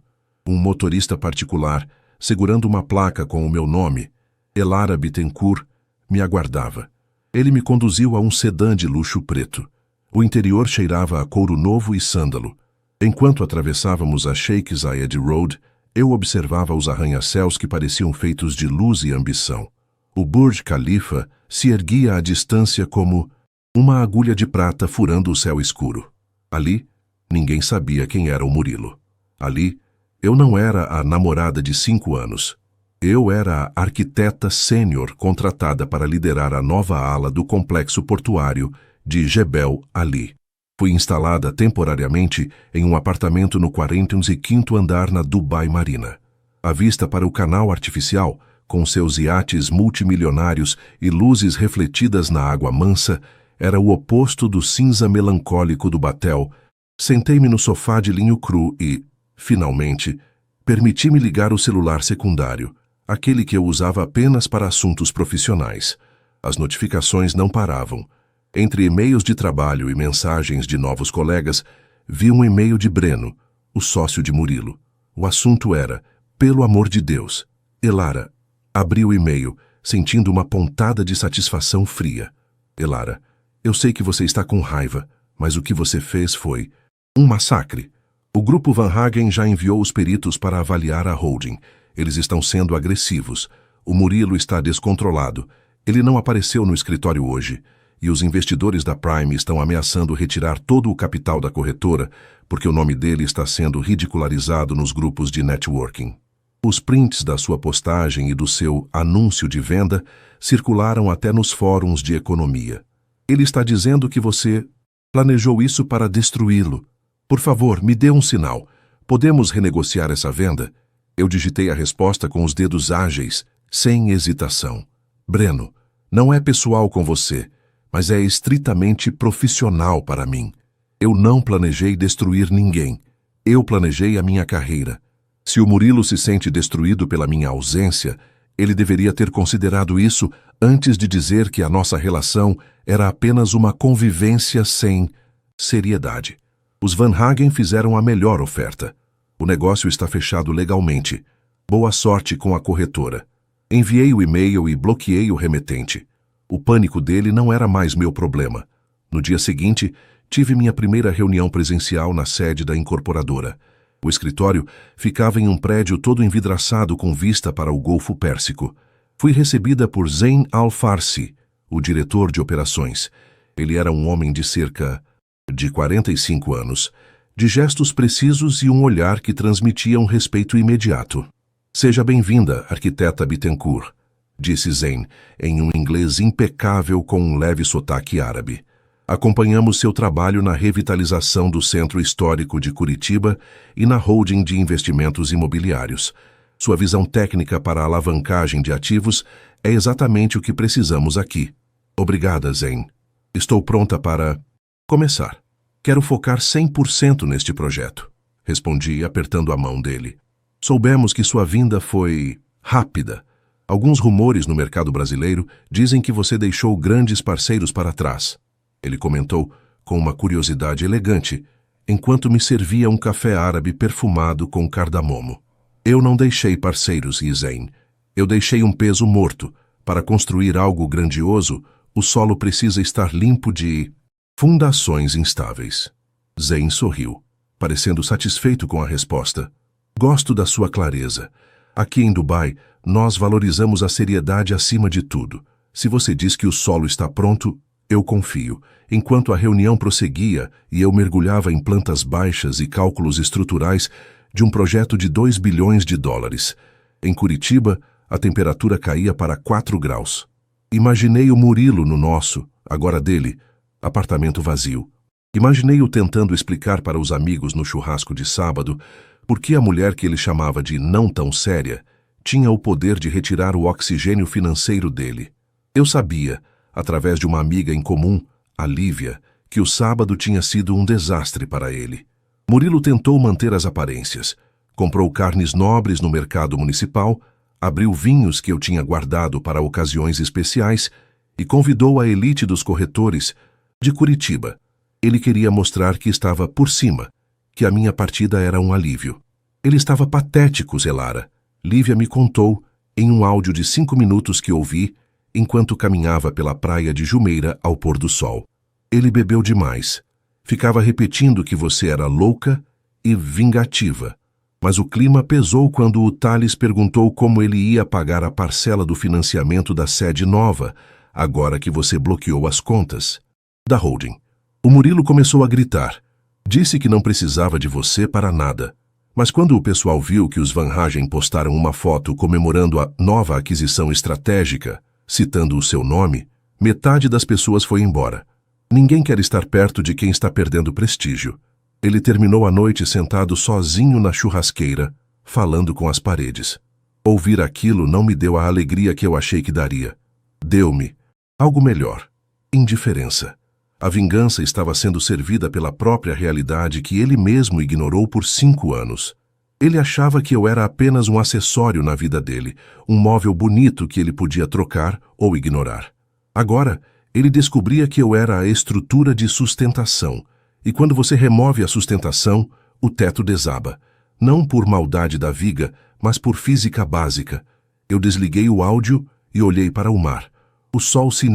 Um motorista particular, segurando uma placa com o meu nome, Elara Bittencourt, me aguardava. Ele me conduziu a um sedã de luxo preto. O interior cheirava a couro novo e sândalo. Enquanto atravessávamos a Sheikh Zayed Road, eu observava os arranha-céus que pareciam feitos de luz e ambição. O Burj Khalifa se erguia à distância como uma agulha de prata furando o céu escuro. Ali, ninguém sabia quem era o Murilo. Ali, eu não era a namorada de 5 anos. Eu era a arquiteta sênior contratada para liderar a nova ala do complexo portuário de Jebel Ali. Fui instalada temporariamente em um apartamento no 45º andar na Dubai Marina. A vista para o canal artificial, com seus iates multimilionários e luzes refletidas na água mansa, era o oposto do cinza melancólico do batel. Sentei-me no sofá de linho cru e, finalmente, permiti-me ligar o celular secundário, aquele que eu usava apenas para assuntos profissionais. As notificações não paravam. Entre e-mails de trabalho e mensagens de novos colegas, vi um e-mail de Breno, o sócio de Murilo. O assunto era, pelo amor de Deus. Elara. Abri o e-mail, sentindo uma pontada de satisfação fria. Elara, eu sei que você está com raiva, mas o que você fez foi um massacre. O grupo Van Hagen já enviou os peritos para avaliar a holding. Eles estão sendo agressivos. O Murilo está descontrolado. Ele não apareceu no escritório hoje. E os investidores da Prime estão ameaçando retirar todo o capital da corretora porque o nome dele está sendo ridicularizado nos grupos de networking. Os prints da sua postagem e do seu anúncio de venda circularam até nos fóruns de economia. Ele está dizendo que você planejou isso para destruí-lo. Por favor, me dê um sinal. Podemos renegociar essa venda? Eu digitei a resposta com os dedos ágeis, sem hesitação. Breno, não é pessoal com você, mas é estritamente profissional para mim. Eu não planejei destruir ninguém. Eu planejei a minha carreira. Se o Murilo se sente destruído pela minha ausência, ele deveria ter considerado isso antes de dizer que a nossa relação era apenas uma convivência sem seriedade. Os Van Hagen fizeram a melhor oferta. O negócio está fechado legalmente. Boa sorte com a corretora. Enviei o e-mail e bloqueei o remetente. O pânico dele não era mais meu problema. No dia seguinte, tive minha primeira reunião presencial na sede da incorporadora. O escritório ficava em um prédio todo envidraçado com vista para o Golfo Pérsico. Fui recebida por Zain Al-Farsi, o diretor de operações. Ele era um homem de cerca de 45 anos. de gestos precisos e um olhar que transmitia um respeito imediato. Seja bem-vinda, arquiteta Bittencourt, disse Zane, em um inglês impecável com um leve sotaque árabe. Acompanhamos seu trabalho na revitalização do Centro Histórico de Curitiba e na holding de investimentos imobiliários. Sua visão técnica para a alavancagem de ativos é exatamente o que precisamos aqui. Obrigada, Zane. Estou pronta para começar. Quero focar 100% neste projeto, respondi, apertando a mão dele. Soubemos que sua vinda foi rápida. Alguns rumores no mercado brasileiro dizem que você deixou grandes parceiros para trás. Ele comentou com uma curiosidade elegante, enquanto me servia um café árabe perfumado com cardamomo. Eu não deixei parceiros, Zane. Eu deixei um peso morto. Para construir algo grandioso, o solo precisa estar limpo de fundações instáveis. Zane sorriu, parecendo satisfeito com a resposta. Gosto da sua clareza. Aqui em Dubai, nós valorizamos a seriedade acima de tudo. Se você diz que o solo está pronto, eu confio. Enquanto a reunião prosseguia e eu mergulhava em plantas baixas e cálculos estruturais de um projeto de 2 bilhões de dólares. Em Curitiba, a temperatura caía para 4 graus. Imaginei o Murilo no nosso, agora dele, apartamento vazio. Imaginei-o tentando explicar para os amigos no churrasco de sábado por que a mulher que ele chamava de não tão séria tinha o poder de retirar o oxigênio financeiro dele. Eu sabia, através de uma amiga em comum, a Lívia, que o sábado tinha sido um desastre para ele. Murilo tentou manter as aparências. Comprou carnes nobres no mercado municipal, abriu vinhos que eu tinha guardado para ocasiões especiais e convidou a elite dos corretores de Curitiba. Ele queria mostrar que estava por cima, que a minha partida era um alívio. Ele estava patético, Zelara. Lívia me contou, em um áudio de 5 minutos que ouvi, enquanto caminhava pela praia de Jumeira ao pôr do sol. Ele bebeu demais. Ficava repetindo que você era louca e vingativa. Mas o clima pesou quando o Thales perguntou como ele ia pagar a parcela do financiamento da sede nova, agora que você bloqueou as contas da holding. O Murilo começou a gritar. Disse que não precisava de você para nada. Mas quando o pessoal viu que os Van Hagen postaram uma foto comemorando a nova aquisição estratégica, citando o seu nome, metade das pessoas foi embora. Ninguém quer estar perto de quem está perdendo prestígio. Ele terminou a noite sentado sozinho na churrasqueira, falando com as paredes. Ouvir aquilo não me deu a alegria que eu achei que daria. Deu-me algo melhor: indiferença. A vingança estava sendo servida pela própria realidade que ele mesmo ignorou por 5 anos. Ele achava que eu era apenas um acessório na vida dele, um móvel bonito que ele podia trocar ou ignorar. Agora, ele descobria que eu era a estrutura de sustentação, e quando você remove a sustentação, o teto desaba. Não por maldade da viga, mas por física básica. Eu desliguei o áudio e olhei para o mar. O sol se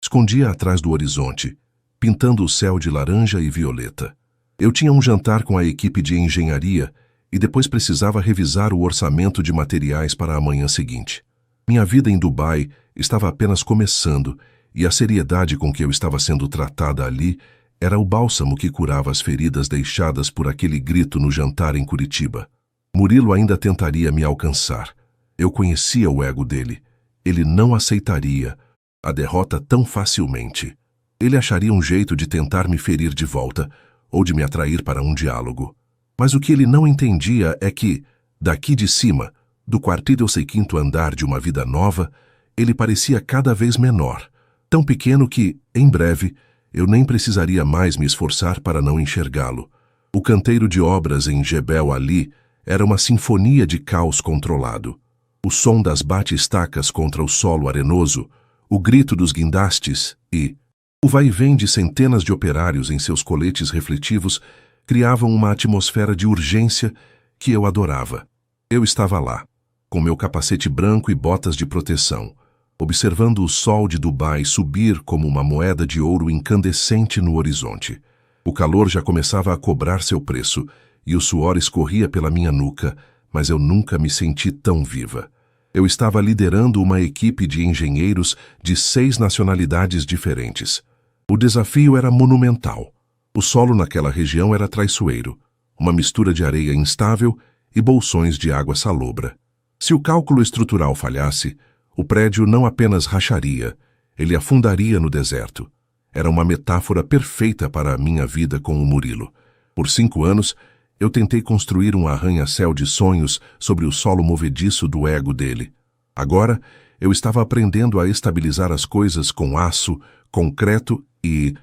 escondia atrás do horizonte, pintando o céu de laranja e violeta. Eu tinha um jantar com a equipe de engenharia e depois precisava revisar o orçamento de materiais para a manhã seguinte. Minha vida em Dubai estava apenas começando e a seriedade com que eu estava sendo tratada ali era o bálsamo que curava as feridas deixadas por aquele grito no jantar em Curitiba. Murilo ainda tentaria me alcançar. Eu conhecia o ego dele. Ele não aceitaria a derrota tão facilmente. Ele acharia um jeito de tentar me ferir de volta ou de me atrair para um diálogo. Mas o que ele não entendia é que, daqui de cima, do quartil ao quinto andar de uma vida nova, ele parecia cada vez menor, tão pequeno que, em breve, eu nem precisaria mais me esforçar para não enxergá-lo. O canteiro de obras em Jebel Ali era uma sinfonia de caos controlado. O som das bate-estacas contra o solo arenoso, o grito dos guindastes e o vai-vem de centenas de operários em seus coletes refletivos criavam uma atmosfera de urgência que eu adorava. Eu estava lá, com meu capacete branco e botas de proteção, observando o sol de Dubai subir como uma moeda de ouro incandescente no horizonte. O calor já começava a cobrar seu preço e o suor escorria pela minha nuca, mas eu nunca me senti tão viva. Eu estava liderando uma equipe de engenheiros de 6 nacionalidades diferentes. O desafio era monumental. O solo naquela região era traiçoeiro, uma mistura de areia instável e bolsões de água salobra. Se o cálculo estrutural falhasse, o prédio não apenas racharia, ele afundaria no deserto. Era uma metáfora perfeita para a minha vida com o Murilo. Por 5 anos, eu tentei construir um arranha-céu de sonhos sobre o solo movediço do ego dele. Agora, eu estava aprendendo a estabilizar as coisas com aço, concreto e,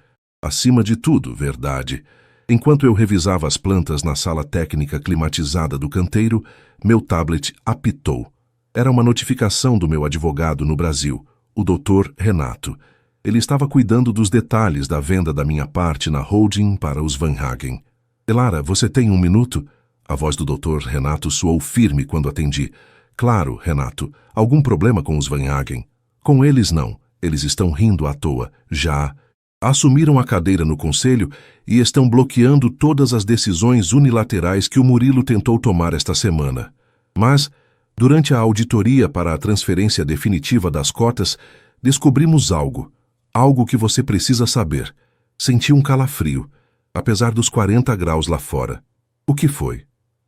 acima de tudo, verdade. Enquanto eu revisava as plantas na sala técnica climatizada do canteiro, meu tablet apitou. Era uma notificação do meu advogado no Brasil, o Dr. Renato. Ele estava cuidando dos detalhes da venda da minha parte na holding para os Van Hagen. Elara, você tem 1 minuto? A voz do Dr. Renato soou firme quando atendi. Claro, Renato. Algum problema com os Van Hagen? Com eles não. Eles estão rindo à toa. Já assumiram a cadeira no conselho e estão bloqueando todas as decisões unilaterais que o Murilo tentou tomar esta semana. Mas, durante a auditoria para a transferência definitiva das cotas, descobrimos algo que você precisa saber. Senti um calafrio, apesar dos 40 graus lá fora. O que foi?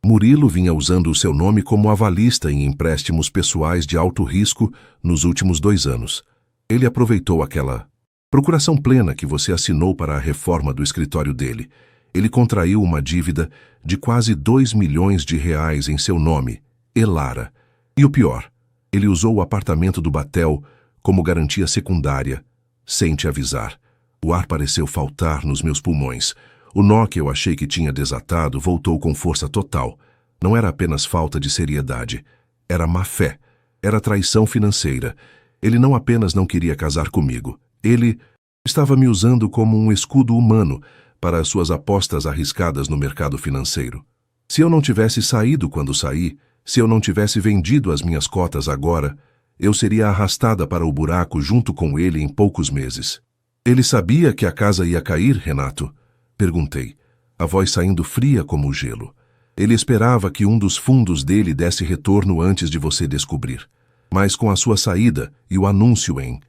Murilo vinha usando o seu nome como avalista em empréstimos pessoais de alto risco nos últimos 2 anos. Ele aproveitou aquela procuração plena que você assinou para a reforma do escritório dele. Ele contraiu uma dívida de quase 2 milhões de reais em seu nome, Elara. E o pior, ele usou o apartamento do Batel como garantia secundária, sem te avisar. O ar pareceu faltar nos meus pulmões. O nó que eu achei que tinha desatado voltou com força total. Não era apenas falta de seriedade. Era má fé. Era traição financeira. Ele não apenas não queria casar comigo. Ele estava me usando como um escudo humano para as suas apostas arriscadas no mercado financeiro. Se eu não tivesse saído quando saí, se eu não tivesse vendido as minhas cotas agora, eu seria arrastada para o buraco junto com ele em poucos meses. Ele sabia que a casa ia cair, Renato? Perguntei, a voz saindo fria como o gelo. Ele esperava que um dos fundos dele desse retorno antes de você descobrir. Mas com a sua saída e o anúncio em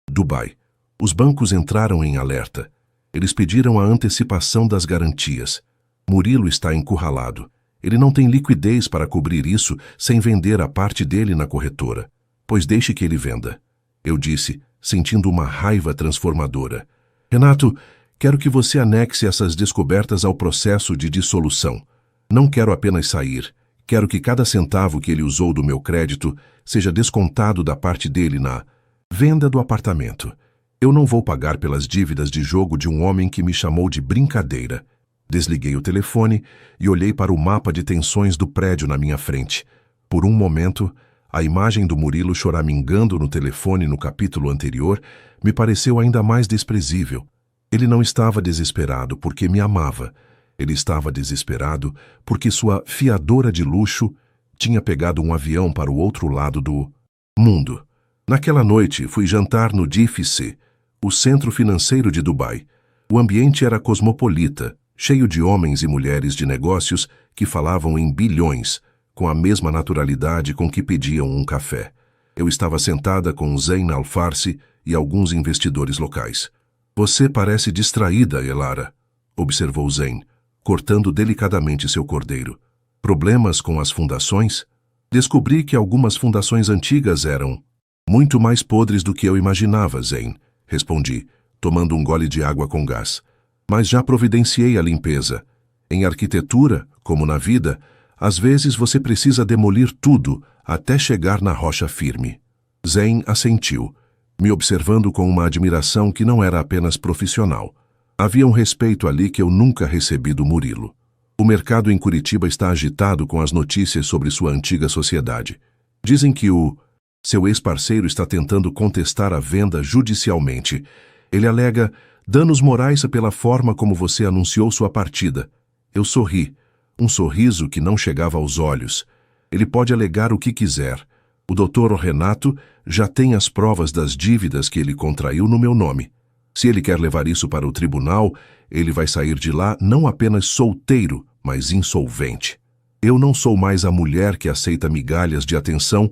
Dubai, os bancos entraram em alerta. Eles pediram a antecipação das garantias. Murilo está encurralado. Ele não tem liquidez para cobrir isso sem vender a parte dele na corretora. Pois deixe que ele venda. Eu disse, sentindo uma raiva transformadora. Renato, quero que você anexe essas descobertas ao processo de dissolução. Não quero apenas sair. Quero que cada centavo que ele usou do meu crédito seja descontado da parte dele na venda do apartamento. Eu não vou pagar pelas dívidas de jogo de um homem que me chamou de brincadeira. Desliguei o telefone e olhei para o mapa de tensões do prédio na minha frente. Por um momento, a imagem do Murilo choramingando no telefone no capítulo anterior me pareceu ainda mais desprezível. Ele não estava desesperado porque me amava. Ele estava desesperado porque sua fiadora de luxo tinha pegado um avião para o outro lado do mundo. Naquela noite, fui jantar no DFC, o centro financeiro de Dubai. O ambiente era cosmopolita, cheio de homens e mulheres de negócios que falavam em bilhões, com a mesma naturalidade com que pediam um café. Eu estava sentada com Zain Al-Farsi e alguns investidores locais. Você parece distraída, Elara, observou Zain, cortando delicadamente seu cordeiro. Problemas com as fundações? Descobri que algumas fundações antigas eram muito mais podres do que eu imaginava, Zain, respondi, tomando um gole de água com gás. Mas já providenciei a limpeza. Em arquitetura, como na vida, às vezes você precisa demolir tudo até chegar na rocha firme. Zain assentiu, me observando com uma admiração que não era apenas profissional. Havia um respeito ali que eu nunca recebi do Murilo. O mercado em Curitiba está agitado com as notícias sobre sua antiga sociedade. Dizem que seu ex-parceiro está tentando contestar a venda judicialmente. Ele alega danos morais pela forma como você anunciou sua partida. Eu sorri, um sorriso que não chegava aos olhos. Ele pode alegar o que quiser. O Dr. Renato já tem as provas das dívidas que ele contraiu no meu nome. Se ele quer levar isso para o tribunal, ele vai sair de lá não apenas solteiro, mas insolvente. Eu não sou mais a mulher que aceita migalhas de atenção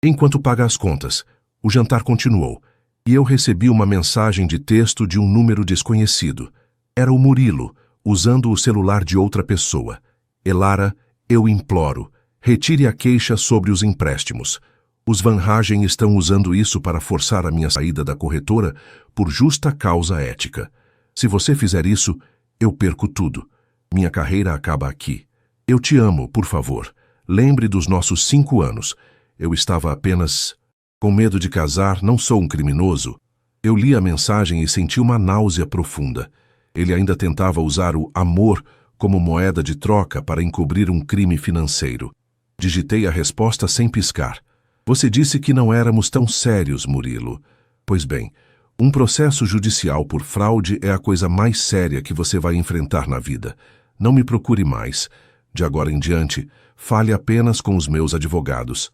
enquanto paga as contas. O jantar continuou, e eu recebi uma mensagem de texto de um número desconhecido. Era o Murilo, usando o celular de outra pessoa. Elara, eu imploro, retire a queixa sobre os empréstimos. Os Van Hagen estão usando isso para forçar a minha saída da corretora por justa causa ética. Se você fizer isso, eu perco tudo. Minha carreira acaba aqui. Eu te amo, por favor. Lembre dos nossos 5 anos. Eu estava apenas com medo de casar, não sou um criminoso. Eu li a mensagem e senti uma náusea profunda. Ele ainda tentava usar o amor como moeda de troca para encobrir um crime financeiro. Digitei a resposta sem piscar. Você disse que não éramos tão sérios, Murilo. Pois bem, um processo judicial por fraude é a coisa mais séria que você vai enfrentar na vida. Não me procure mais. De agora em diante, fale apenas com os meus advogados.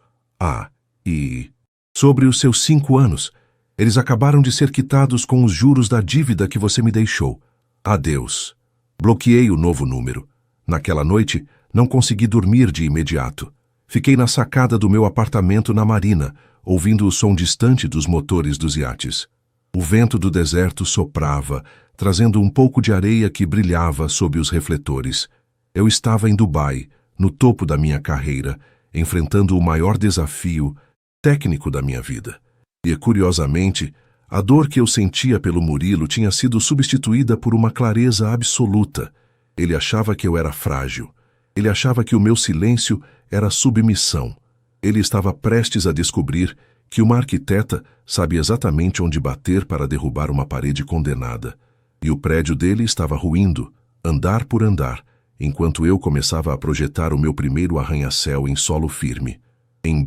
E sobre os seus 5 anos, eles acabaram de ser quitados com os juros da dívida que você me deixou. Adeus. Bloqueei o novo número. Naquela noite, não consegui dormir de imediato. Fiquei na sacada do meu apartamento na marina, ouvindo o som distante dos motores dos iates. O vento do deserto soprava, trazendo um pouco de areia que brilhava sob os refletores. Eu estava em Dubai, no topo da minha carreira, enfrentando o maior desafio técnico da minha vida. E, curiosamente, a dor que eu sentia pelo Murilo tinha sido substituída por uma clareza absoluta. Ele achava que eu era frágil. Ele achava que o meu silêncio era submissão. Ele estava prestes a descobrir que uma arquiteta sabe exatamente onde bater para derrubar uma parede condenada. E o prédio dele estava ruindo, andar por andar, enquanto eu começava a projetar o meu primeiro arranha-céu em solo firme. Em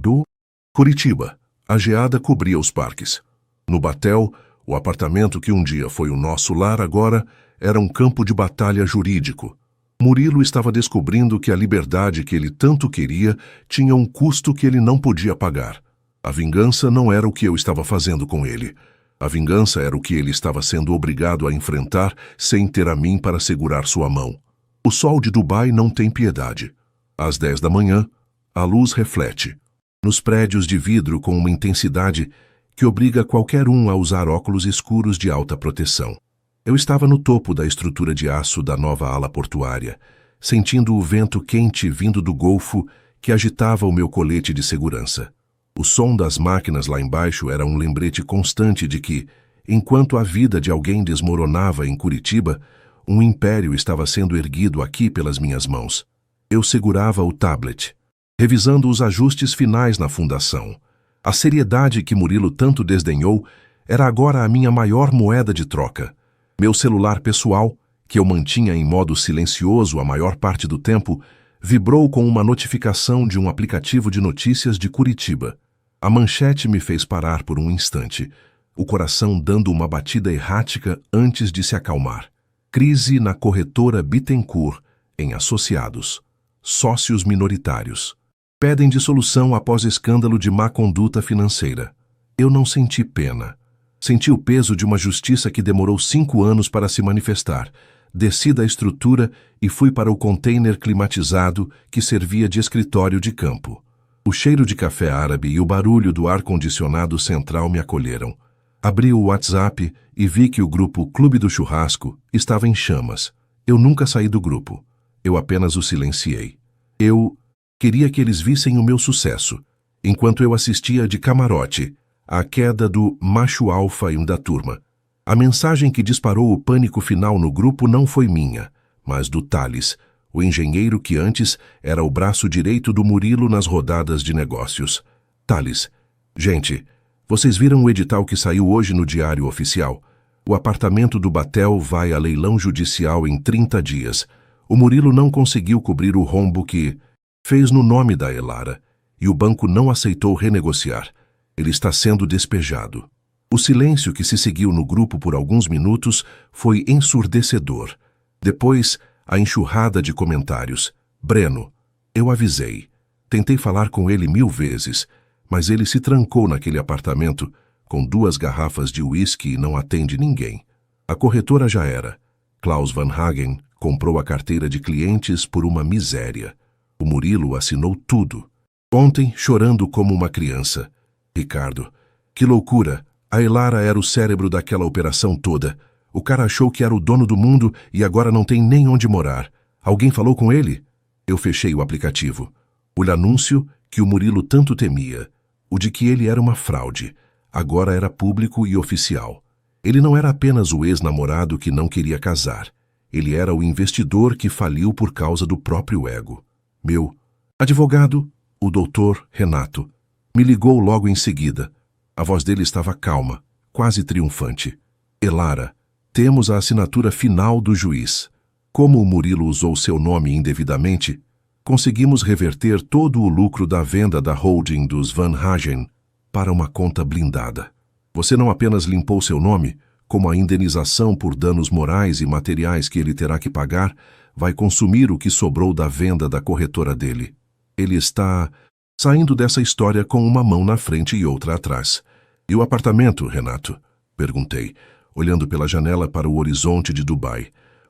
Curitiba, a geada cobria os parques. No Batel, o apartamento que um dia foi o nosso lar agora era um campo de batalha jurídico. Murilo estava descobrindo que a liberdade que ele tanto queria tinha um custo que ele não podia pagar. A vingança não era o que eu estava fazendo com ele. A vingança era o que ele estava sendo obrigado a enfrentar sem ter a mim para segurar sua mão. O sol de Dubai não tem piedade. Às 10 da manhã, a luz reflete nos prédios de vidro com uma intensidade que obriga qualquer um a usar óculos escuros de alta proteção. Eu estava no topo da estrutura de aço da nova ala portuária, sentindo o vento quente vindo do Golfo que agitava o meu colete de segurança. O som das máquinas lá embaixo era um lembrete constante de que, enquanto a vida de alguém desmoronava em Curitiba, um império estava sendo erguido aqui pelas minhas mãos. Eu segurava o tablet, revisando os ajustes finais na fundação. A seriedade que Murilo tanto desdenhou era agora a minha maior moeda de troca. Meu celular pessoal, que eu mantinha em modo silencioso a maior parte do tempo, vibrou com uma notificação de um aplicativo de notícias de Curitiba. A manchete me fez parar por um instante, o coração dando uma batida errática antes de se acalmar. Crise na corretora Bittencourt, em associados. Sócios minoritários. Pedem dissolução após escândalo de má conduta financeira. Eu não senti pena. Senti o peso de uma justiça que demorou 5 anos para se manifestar. Desci da estrutura e fui para o container climatizado que servia de escritório de campo. O cheiro de café árabe e o barulho do ar-condicionado central me acolheram. Abri o WhatsApp e vi que o grupo Clube do Churrasco estava em chamas. Eu nunca saí do grupo. Eu apenas o silenciei. Eu queria que eles vissem o meu sucesso, enquanto eu assistia de camarote à queda do macho alfa da turma. A mensagem que disparou o pânico final no grupo não foi minha, mas do Thales, o engenheiro que antes era o braço direito do Murilo nas rodadas de negócios. Thales, gente, vocês viram o edital que saiu hoje no Diário Oficial? O apartamento do Batel vai a leilão judicial em 30 dias. O Murilo não conseguiu cobrir o rombo que fez no nome da Elara, e o banco não aceitou renegociar. Ele está sendo despejado. O silêncio que se seguiu no grupo por alguns minutos foi ensurdecedor. Depois, a enxurrada de comentários. Breno, eu avisei. Tentei falar com ele 1000 vezes, mas ele se trancou naquele apartamento com 2 garrafas de uísque e não atende ninguém. A corretora já era. Klaus Van Hagen comprou a carteira de clientes por uma miséria. O Murilo assinou tudo. Ontem, chorando como uma criança. Ricardo, que loucura! A Elara era o cérebro daquela operação toda. O cara achou que era o dono do mundo e agora não tem nem onde morar. Alguém falou com ele? Eu fechei o aplicativo. O anúncio que o Murilo tanto temia, o de que ele era uma fraude, agora era público e oficial. Ele não era apenas o ex-namorado que não queria casar. Ele era o investidor que faliu por causa do próprio ego. Meu advogado, o doutor Renato, me ligou logo em seguida. A voz dele estava calma, quase triunfante. Elara, temos a assinatura final do juiz. Como o Murilo usou seu nome indevidamente, conseguimos reverter todo o lucro da venda da holding dos Van Hagen para uma conta blindada. Você não apenas limpou seu nome, como a indenização por danos morais e materiais que ele terá que pagar, vai consumir o que sobrou da venda da corretora dele. Ele está saindo dessa história com uma mão na frente e outra atrás. E o apartamento, Renato? Perguntei, olhando pela janela para o horizonte de Dubai.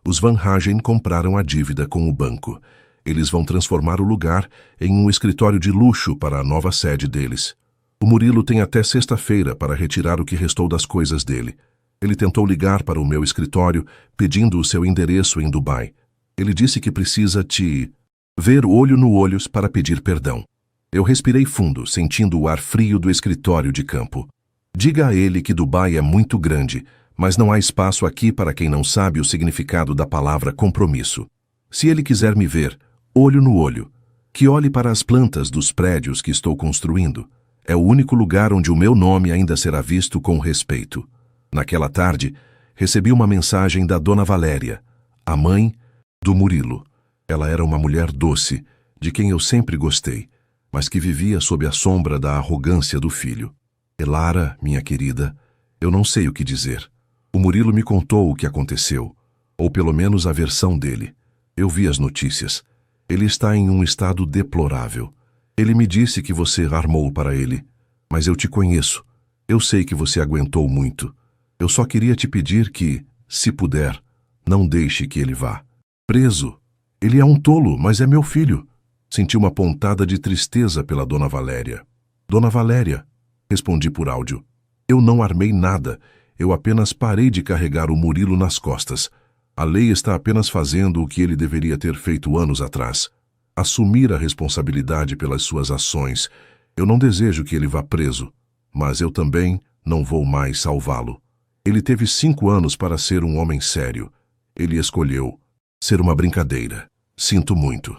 Os Van Hagen compraram a dívida com o banco. Eles vão transformar o lugar em um escritório de luxo para a nova sede deles. O Murilo tem até sexta-feira para retirar o que restou das coisas dele. Ele tentou ligar para o meu escritório, pedindo o seu endereço em Dubai. Ele disse que precisa te ver olho no olho para pedir perdão. Eu respirei fundo, sentindo o ar frio do escritório de campo. Diga a ele que Dubai é muito grande, mas não há espaço aqui para quem não sabe o significado da palavra compromisso. Se ele quiser me ver, olho no olho, que olhe para as plantas dos prédios que estou construindo. É o único lugar onde o meu nome ainda será visto com respeito. Naquela tarde, recebi uma mensagem da Dona Valéria, a mãe do Murilo. Ela era uma mulher doce, de quem eu sempre gostei, mas que vivia sob a sombra da arrogância do filho. Elara, minha querida, eu não sei o que dizer. O Murilo me contou o que aconteceu, ou pelo menos a versão dele. Eu vi as notícias. Ele está em um estado deplorável. Ele me disse que você armou para ele, mas eu te conheço. Eu sei que você aguentou muito. Eu só queria te pedir que, se puder, não deixe que ele vá. Preso. Ele é um tolo, mas é meu filho. Senti uma pontada de tristeza pela Dona Valéria. Dona Valéria, respondi por áudio. Eu não armei nada. Eu apenas parei de carregar o Murilo nas costas. A lei está apenas fazendo o que ele deveria ter feito anos atrás. Assumir a responsabilidade pelas suas ações. Eu não desejo que ele vá preso, mas eu também não vou mais salvá-lo. Ele teve 5 anos para ser um homem sério. Ele escolheu ser uma brincadeira. Sinto muito.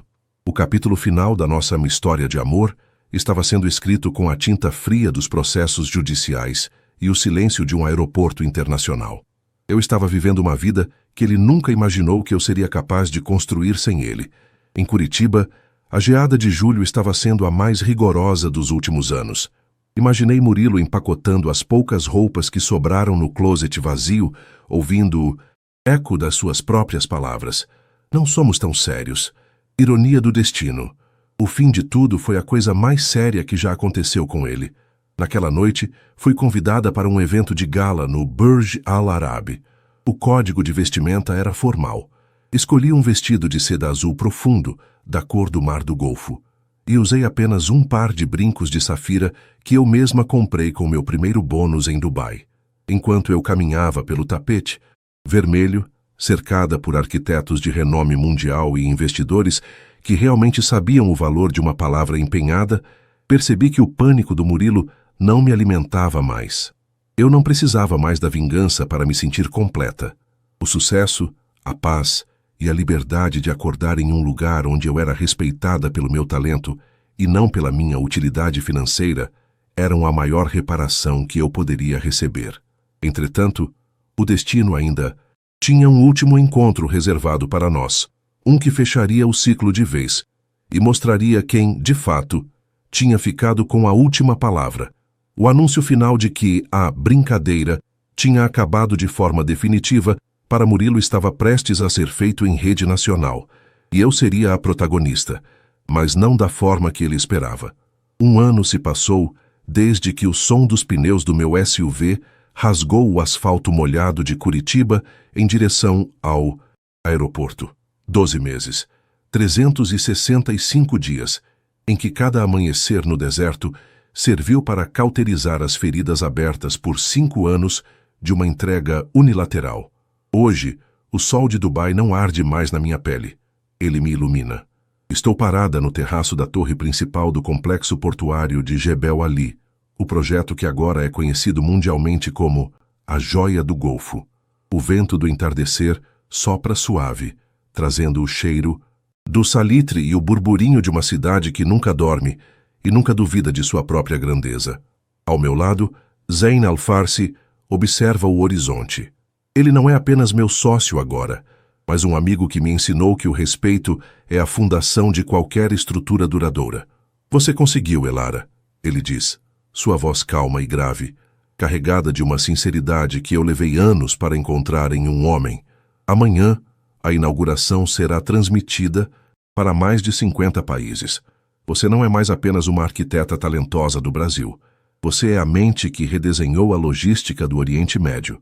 O capítulo final da nossa história de amor estava sendo escrito com a tinta fria dos processos judiciais e o silêncio de um aeroporto internacional. Eu estava vivendo uma vida que ele nunca imaginou que eu seria capaz de construir sem ele. Em Curitiba, a geada de julho estava sendo a mais rigorosa dos últimos anos. Imaginei Murilo empacotando as poucas roupas que sobraram no closet vazio, ouvindo o eco das suas próprias palavras. Não somos tão sérios. Ironia do destino. O fim de tudo foi a coisa mais séria que já aconteceu com ele. Naquela noite, fui convidada para um evento de gala no Burj Al Arab. O código de vestimenta era formal. Escolhi um vestido de seda azul profundo, da cor do Mar do Golfo, e usei apenas um par de brincos de safira que eu mesma comprei com meu primeiro bônus em Dubai. Enquanto eu caminhava pelo tapete, vermelho, cercada por arquitetos de renome mundial e investidores que realmente sabiam o valor de uma palavra empenhada, percebi que o pânico do Murilo não me alimentava mais. Eu não precisava mais da vingança para me sentir completa. O sucesso, a paz e a liberdade de acordar em um lugar onde eu era respeitada pelo meu talento e não pela minha utilidade financeira eram a maior reparação que eu poderia receber. Entretanto, o destino ainda tinha um último encontro reservado para nós, um que fecharia o ciclo de vez e mostraria quem, de fato, tinha ficado com a última palavra. O anúncio final de que a brincadeira tinha acabado de forma definitiva para Murilo estava prestes a ser feito em rede nacional, e eu seria a protagonista, mas não da forma que ele esperava. 1 ano se passou desde que o som dos pneus do meu SUV rasgou o asfalto molhado de Curitiba em direção ao aeroporto. 12 meses, 365 dias, em que cada amanhecer no deserto serviu para cauterizar as feridas abertas por 5 anos de uma entrega unilateral. Hoje, o sol de Dubai não arde mais na minha pele. Ele me ilumina. Estou parada no terraço da torre principal do complexo portuário de Jebel Ali, o projeto que agora é conhecido mundialmente como a Joia do Golfo. O vento do entardecer sopra suave, trazendo o cheiro do salitre e o burburinho de uma cidade que nunca dorme e nunca duvida de sua própria grandeza. Ao meu lado, Zain Al-Farsi observa o horizonte. Ele não é apenas meu sócio agora, mas um amigo que me ensinou que o respeito é a fundação de qualquer estrutura duradoura. Você conseguiu, Elara, ele diz, sua voz calma e grave, carregada de uma sinceridade que eu levei anos para encontrar em um homem. Amanhã, a inauguração será transmitida para mais de 50 países. Você não é mais apenas uma arquiteta talentosa do Brasil. Você é a mente que redesenhou a logística do Oriente Médio.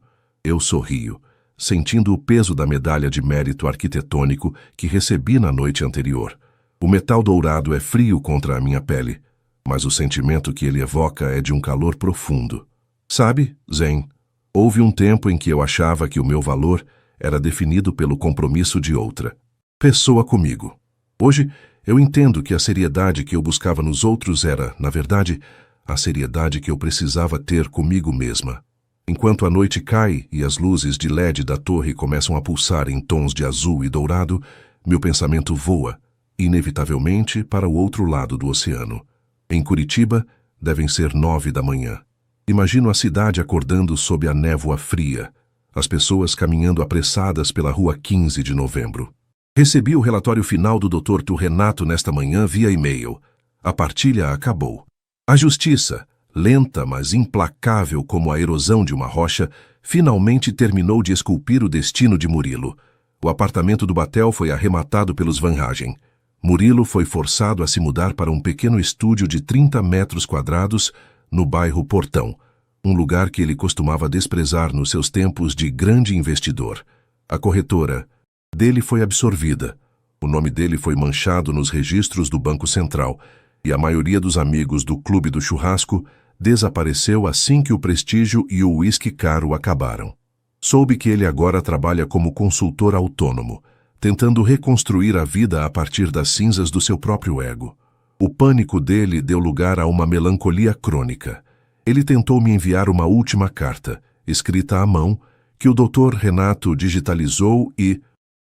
Eu sorrio, sentindo o peso da medalha de mérito arquitetônico que recebi na noite anterior. O metal dourado é frio contra a minha pele, mas o sentimento que ele evoca é de um calor profundo. Sabe, Zain, houve um tempo em que eu achava que o meu valor era definido pelo compromisso de outra pessoa comigo. Hoje, eu entendo que a seriedade que eu buscava nos outros era, na verdade, a seriedade que eu precisava ter comigo mesma. Enquanto a noite cai e as luzes de LED da torre começam a pulsar em tons de azul e dourado, meu pensamento voa, inevitavelmente, para o outro lado do oceano. Em Curitiba, devem ser 9 da manhã. Imagino a cidade acordando sob a névoa fria, as pessoas caminhando apressadas pela rua 15 de novembro. Recebi o relatório final do Dr. Turrenato nesta manhã via e-mail. A partilha acabou. A justiça, lenta mas implacável como a erosão de uma rocha, finalmente terminou de esculpir o destino de Murilo. O apartamento do Batel foi arrematado pelos Van Hagen. Murilo foi forçado a se mudar para um pequeno estúdio de 30 metros quadrados no bairro Portão, um lugar que ele costumava desprezar nos seus tempos de grande investidor. A corretora dele foi absorvida. O nome dele foi manchado nos registros do Banco Central e a maioria dos amigos do Clube do Churrasco desapareceu assim que o prestígio e o uísque caro acabaram. Soube que ele agora trabalha como consultor autônomo, tentando reconstruir a vida a partir das cinzas do seu próprio ego. O pânico dele deu lugar a uma melancolia crônica. Ele tentou me enviar uma última carta, escrita à mão, que o Dr. Renato digitalizou e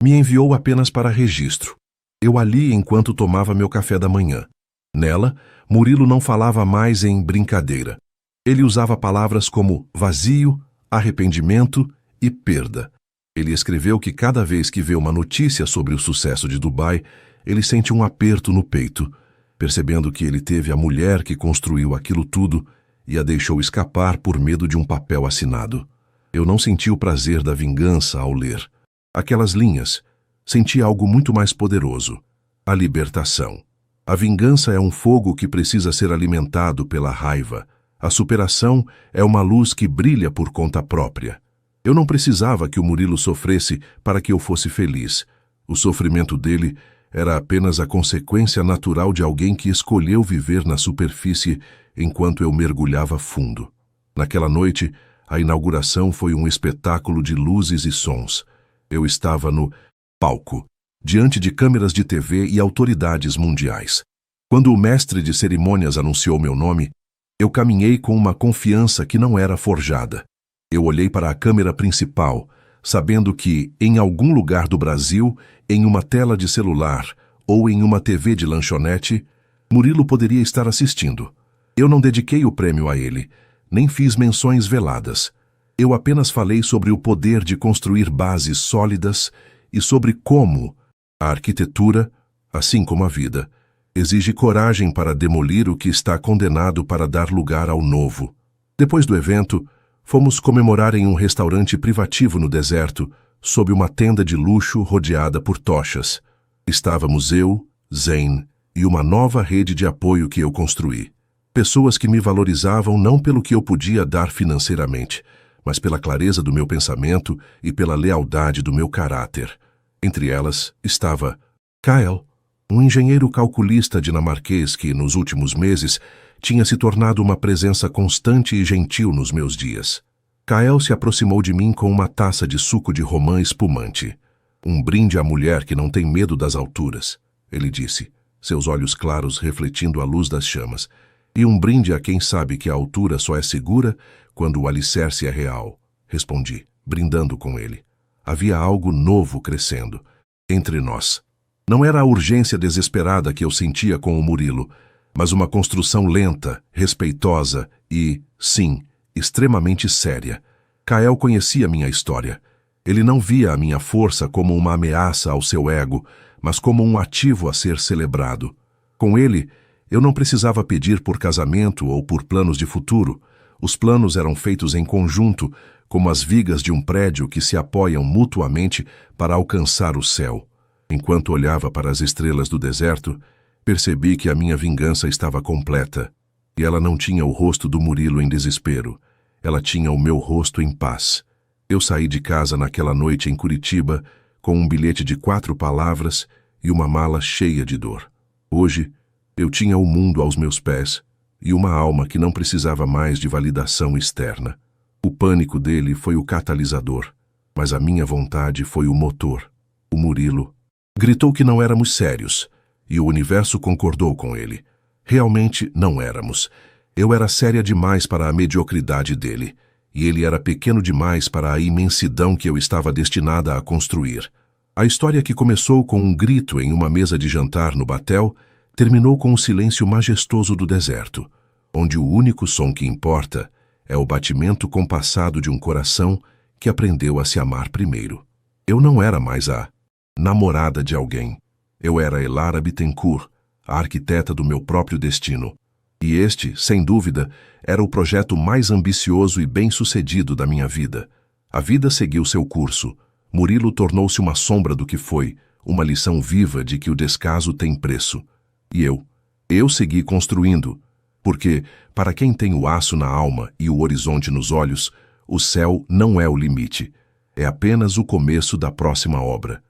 me enviou apenas para registro. Eu a li enquanto tomava meu café da manhã. Nela, Murilo não falava mais em brincadeira. Ele usava palavras como vazio, arrependimento e perda. Ele escreveu que cada vez que vê uma notícia sobre o sucesso de Dubai, ele sente um aperto no peito, percebendo que ele teve a mulher que construiu aquilo tudo e a deixou escapar por medo de um papel assinado. Eu não senti o prazer da vingança ao ler. Aquelas linhas, senti algo muito mais poderoso, a libertação. A vingança é um fogo que precisa ser alimentado pela raiva. A superação é uma luz que brilha por conta própria. Eu não precisava que o Murilo sofresse para que eu fosse feliz. O sofrimento dele era apenas a consequência natural de alguém que escolheu viver na superfície enquanto eu mergulhava fundo. Naquela noite, a inauguração foi um espetáculo de luzes e sons. Eu estava no palco, diante de câmeras de TV e autoridades mundiais. Quando o mestre de cerimônias anunciou meu nome, eu caminhei com uma confiança que não era forjada. Eu olhei para a câmera principal, sabendo que, em algum lugar do Brasil, em uma tela de celular ou em uma TV de lanchonete, Murilo poderia estar assistindo. Eu não dediquei o prêmio a ele, nem fiz menções veladas. Eu apenas falei sobre o poder de construir bases sólidas e sobre como a arquitetura, assim como a vida, exige coragem para demolir o que está condenado para dar lugar ao novo. Depois do evento, fomos comemorar em um restaurante privativo no deserto, sob uma tenda de luxo rodeada por tochas. Estávamos eu, Zain e uma nova rede de apoio que eu construí. Pessoas que me valorizavam não pelo que eu podia dar financeiramente, mas pela clareza do meu pensamento e pela lealdade do meu caráter. Entre elas estava Kyle, um engenheiro calculista dinamarquês que, nos últimos meses, tinha se tornado uma presença constante e gentil nos meus dias. Kael se aproximou de mim com uma taça de suco de romã espumante. Um brinde à mulher que não tem medo das alturas, ele disse, seus olhos claros refletindo a luz das chamas. E um brinde a quem sabe que a altura só é segura quando o alicerce é real, respondi, brindando com ele. Havia algo novo crescendo entre nós. Não era a urgência desesperada que eu sentia com o Murilo, mas uma construção lenta, respeitosa e, sim, extremamente séria. Kael conhecia minha história. Ele não via a minha força como uma ameaça ao seu ego, mas como um ativo a ser celebrado. Com ele, eu não precisava pedir por casamento ou por planos de futuro. Os planos eram feitos em conjunto, como as vigas de um prédio que se apoiam mutuamente para alcançar o céu. Enquanto olhava para as estrelas do deserto, percebi que a minha vingança estava completa. E ela não tinha o rosto do Murilo em desespero. Ela tinha o meu rosto em paz. Eu saí de casa naquela noite em Curitiba com um bilhete de 4 palavras e uma mala cheia de dor. Hoje, eu tinha o mundo aos meus pés e uma alma que não precisava mais de validação externa. O pânico dele foi o catalisador, mas a minha vontade foi o motor. O Murilo gritou que não éramos sérios, e o universo concordou com ele. Realmente não éramos. Eu era séria demais para a mediocridade dele, e ele era pequeno demais para a imensidão que eu estava destinada a construir. A história que começou com um grito em uma mesa de jantar no Batel terminou com o silêncio majestoso do deserto, onde o único som que importa é o batimento compassado de um coração que aprendeu a se amar primeiro. Eu não era mais a namorada de alguém. Eu era Elara Bittencourt, a arquiteta do meu próprio destino. E este, sem dúvida, era o projeto mais ambicioso e bem-sucedido da minha vida. A vida seguiu seu curso. Murilo tornou-se uma sombra do que foi, uma lição viva de que o descaso tem preço. E eu segui construindo, porque, para quem tem o aço na alma e o horizonte nos olhos, o céu não é o limite, é apenas o começo da próxima obra.